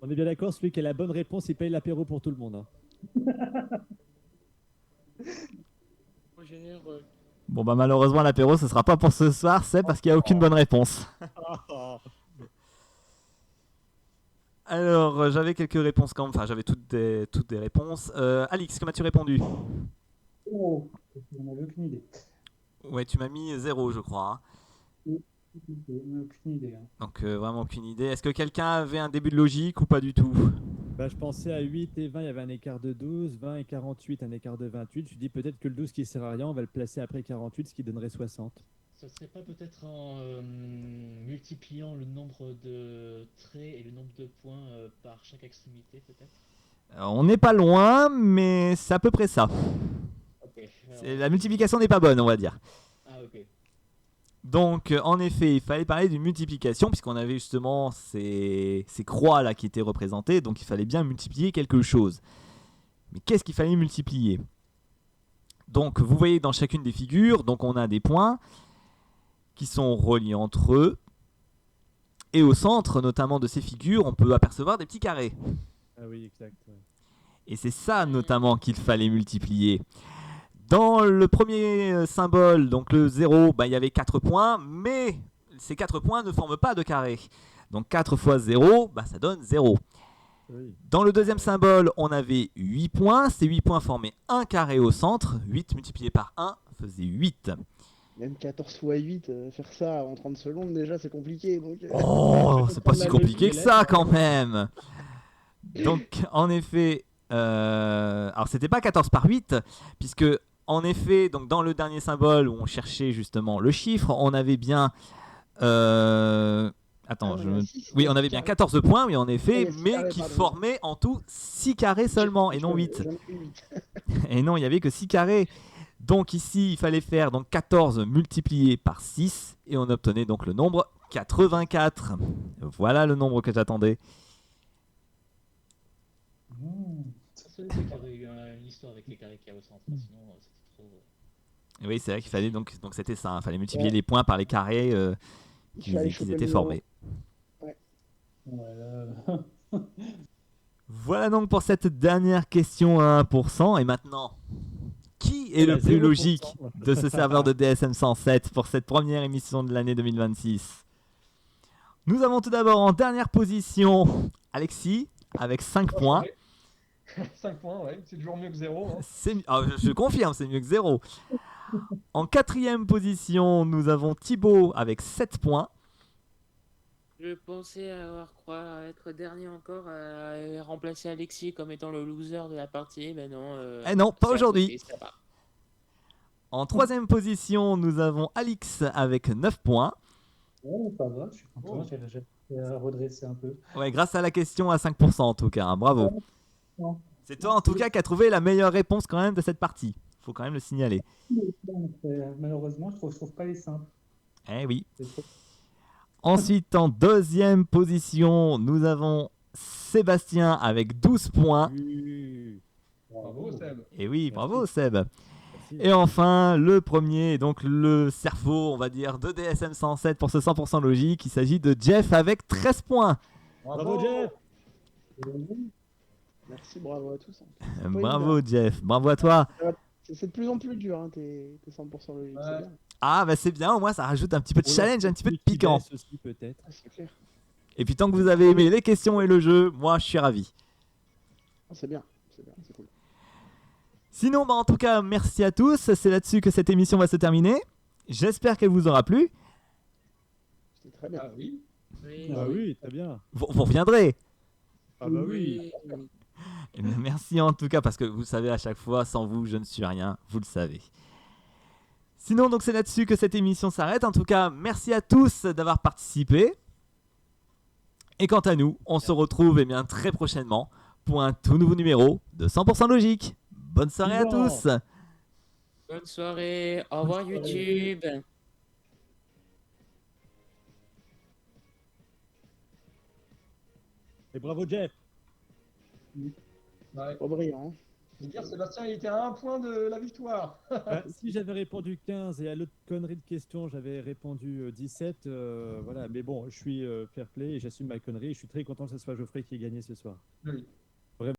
[SPEAKER 7] on est bien d'accord, celui qui a la bonne réponse, il paye l'apéro pour tout le monde. Hein.
[SPEAKER 4] Trop généreux.
[SPEAKER 1] Bon bah malheureusement l'apéro ce sera pas pour ce soir, c'est parce qu'il n'y a aucune bonne réponse. Alors j'avais quelques réponses quand même, enfin j'avais toutes des réponses. Alix, comment as-tu répondu?
[SPEAKER 2] Oh, on n'avait aucune idée.
[SPEAKER 1] Ouais, tu m'as mis 0 je crois. Hein.
[SPEAKER 2] On n'a aucune idée. Hein.
[SPEAKER 1] Donc vraiment aucune idée. Est-ce que quelqu'un avait un début de logique ou pas du tout?
[SPEAKER 7] Bah, je pensais à 8 et 20, il y avait un écart de 12, 20 et 48, un écart de 28. Je dis peut-être que le 12 qui sert à rien, on va le placer après 48, ce qui donnerait 60.
[SPEAKER 6] Ce serait pas peut-être en multipliant le nombre de traits et le nombre de points par chaque extrémité, peut-être?
[SPEAKER 1] On n'est pas loin, mais c'est à peu près ça.
[SPEAKER 6] Ok.
[SPEAKER 1] La multiplication n'est pas bonne, on va dire.
[SPEAKER 6] Ah, ok.
[SPEAKER 1] Donc, en effet, il fallait parler d'une multiplication, puisqu'on avait justement ces croix là qui étaient représentées, donc il fallait bien multiplier quelque chose. Mais qu'est-ce qu'il fallait multiplier? Donc, vous voyez dans chacune des figures, donc on a des points qui sont reliés entre eux, et au centre, notamment de ces figures, on peut apercevoir des petits carrés.
[SPEAKER 7] Ah oui, exact. Ouais.
[SPEAKER 1] Et c'est ça notamment qu'il fallait multiplier. Dans le premier symbole, donc le 0, il y avait 4 points, mais ces 4 points ne forment pas de carré. Donc 4 fois 0, ça donne 0.
[SPEAKER 7] Oui.
[SPEAKER 1] Dans le deuxième symbole, on avait 8 points. Ces 8 points formaient un carré au centre. 8 multiplié par 1 faisait 8.
[SPEAKER 5] Même 14 fois 8, faire ça en 30 secondes déjà, c'est compliqué. Donc,
[SPEAKER 1] Oh, c'est pas si
[SPEAKER 7] la
[SPEAKER 1] compliqué
[SPEAKER 7] logique
[SPEAKER 1] que
[SPEAKER 7] des
[SPEAKER 1] ça
[SPEAKER 7] lettres.
[SPEAKER 1] quand même. Donc en effet, alors c'était pas 14 par 8, puisque en effet, donc dans le dernier symbole où on cherchait justement le chiffre, on avait bien... Attends, oui, on avait bien 14 points, oui en effet,
[SPEAKER 5] il y a six
[SPEAKER 1] mais
[SPEAKER 5] carrés,
[SPEAKER 1] qui
[SPEAKER 5] pardon.
[SPEAKER 1] formaient en tout 6 carrés seulement, et non 8.
[SPEAKER 5] J'en ai eu 8.
[SPEAKER 1] Et non, il n'y avait que 6 carrés. Donc ici, il fallait faire donc 14 multiplié par 6, et on obtenait donc le nombre 84. Voilà le nombre que j'attendais.
[SPEAKER 3] Mmh.
[SPEAKER 6] C'est qu'il y aurait eu une histoire avec les carrés qu'il y a au centre, sinon c'était trop.
[SPEAKER 1] Et oui, c'est vrai qu'il fallait donc c'était ça, il fallait multiplier les points par les carrés
[SPEAKER 5] Il fallait
[SPEAKER 1] qui
[SPEAKER 5] choper
[SPEAKER 1] étaient
[SPEAKER 5] le
[SPEAKER 1] formés.
[SPEAKER 2] Voilà.
[SPEAKER 1] Voilà donc pour cette dernière question à 1%. Et maintenant, qui est
[SPEAKER 7] On a
[SPEAKER 1] le plus
[SPEAKER 7] 0%.
[SPEAKER 1] logique de ce serveur de DSM 107 pour cette première émission de l'année 2026? Nous avons tout d'abord en dernière position Alexis avec 5 points.
[SPEAKER 3] 5 points, ouais, c'est toujours mieux que 0. Hein.
[SPEAKER 1] Je confirme, c'est mieux que 0. En quatrième position, nous avons Thibaut avec 7 points.
[SPEAKER 4] Je pensais croire être dernier encore, remplacer Alexis comme étant le loser de la partie, mais non.
[SPEAKER 1] Eh non, pas
[SPEAKER 4] c'est à
[SPEAKER 1] aujourd'hui.
[SPEAKER 4] côté, ça va.
[SPEAKER 1] En troisième position, nous avons Alix avec 9 points.
[SPEAKER 2] Ouais, ça va, je suis content, j'ai redressé un peu.
[SPEAKER 1] Ouais, grâce à la question à 5% en tout cas, hein, bravo.
[SPEAKER 2] Ouais.
[SPEAKER 1] C'est toi en tout cas qui as trouvé la meilleure réponse quand même de cette partie. Faut quand même le signaler.
[SPEAKER 2] Malheureusement, je trouve pas les simples.
[SPEAKER 1] Eh oui.
[SPEAKER 2] C'est trop-
[SPEAKER 1] Ensuite, en deuxième position, nous avons Sébastien avec 12 points.
[SPEAKER 7] Oui.
[SPEAKER 3] Bravo, Seb.
[SPEAKER 1] Et oui, bravo
[SPEAKER 7] Merci.
[SPEAKER 1] Seb.
[SPEAKER 7] Merci.
[SPEAKER 1] Et enfin, le premier, donc le cerveau, on va dire, de DSM 107 pour ce 100% logique. Il s'agit de Jeff avec 13 points.
[SPEAKER 7] Bravo, Jeff.
[SPEAKER 5] Merci, bravo à tous. Hein. pas
[SPEAKER 1] Bravo Jeff, bravo à toi.
[SPEAKER 5] C'est de plus en plus dur, hein, tes 100% logique.
[SPEAKER 3] Ouais.
[SPEAKER 5] C'est bien.
[SPEAKER 1] Ah bah c'est bien, au moins ça rajoute un petit peu de
[SPEAKER 7] Ou
[SPEAKER 1] challenge, un petit peu de piquant.
[SPEAKER 7] Aussi, peut-être.
[SPEAKER 5] Ah, c'est clair.
[SPEAKER 1] Et puis tant que vous avez aimé les questions et le jeu, moi je suis ravi.
[SPEAKER 5] Ah, c'est bien, c'est cool.
[SPEAKER 1] Sinon, en tout cas, merci à tous. C'est là-dessus que cette émission va se terminer. J'espère qu'elle vous aura plu.
[SPEAKER 5] C'était très bien.
[SPEAKER 3] Ah oui.
[SPEAKER 4] Oui,
[SPEAKER 7] Ah oui, très bien.
[SPEAKER 1] Vous reviendrez.
[SPEAKER 7] Ah bah oui.
[SPEAKER 1] Eh bien, merci en tout cas, parce que vous savez, à chaque fois, sans vous, je ne suis rien. Vous le savez. Sinon, donc c'est là-dessus que cette émission s'arrête. En tout cas, merci à tous d'avoir participé. Et quant à nous, on se retrouve très prochainement pour un tout nouveau numéro de 100% Logique. Bonne soirée à
[SPEAKER 7] Vivant.
[SPEAKER 1] tous.
[SPEAKER 4] Bonne soirée, au revoir YouTube.
[SPEAKER 7] Et bravo, Jeff.
[SPEAKER 3] Ouais.
[SPEAKER 5] Pas brillant. Hein.
[SPEAKER 3] Je veux dire, Sébastien, il était à 1 point de la victoire.
[SPEAKER 7] Si j'avais répondu 15 et à l'autre connerie de question, j'avais répondu 17, voilà. Mais bon, je suis fair play et j'assume ma connerie. Et je suis très content que ce soit Geoffrey qui ait gagné ce soir.
[SPEAKER 3] Oui.
[SPEAKER 7] Vraiment.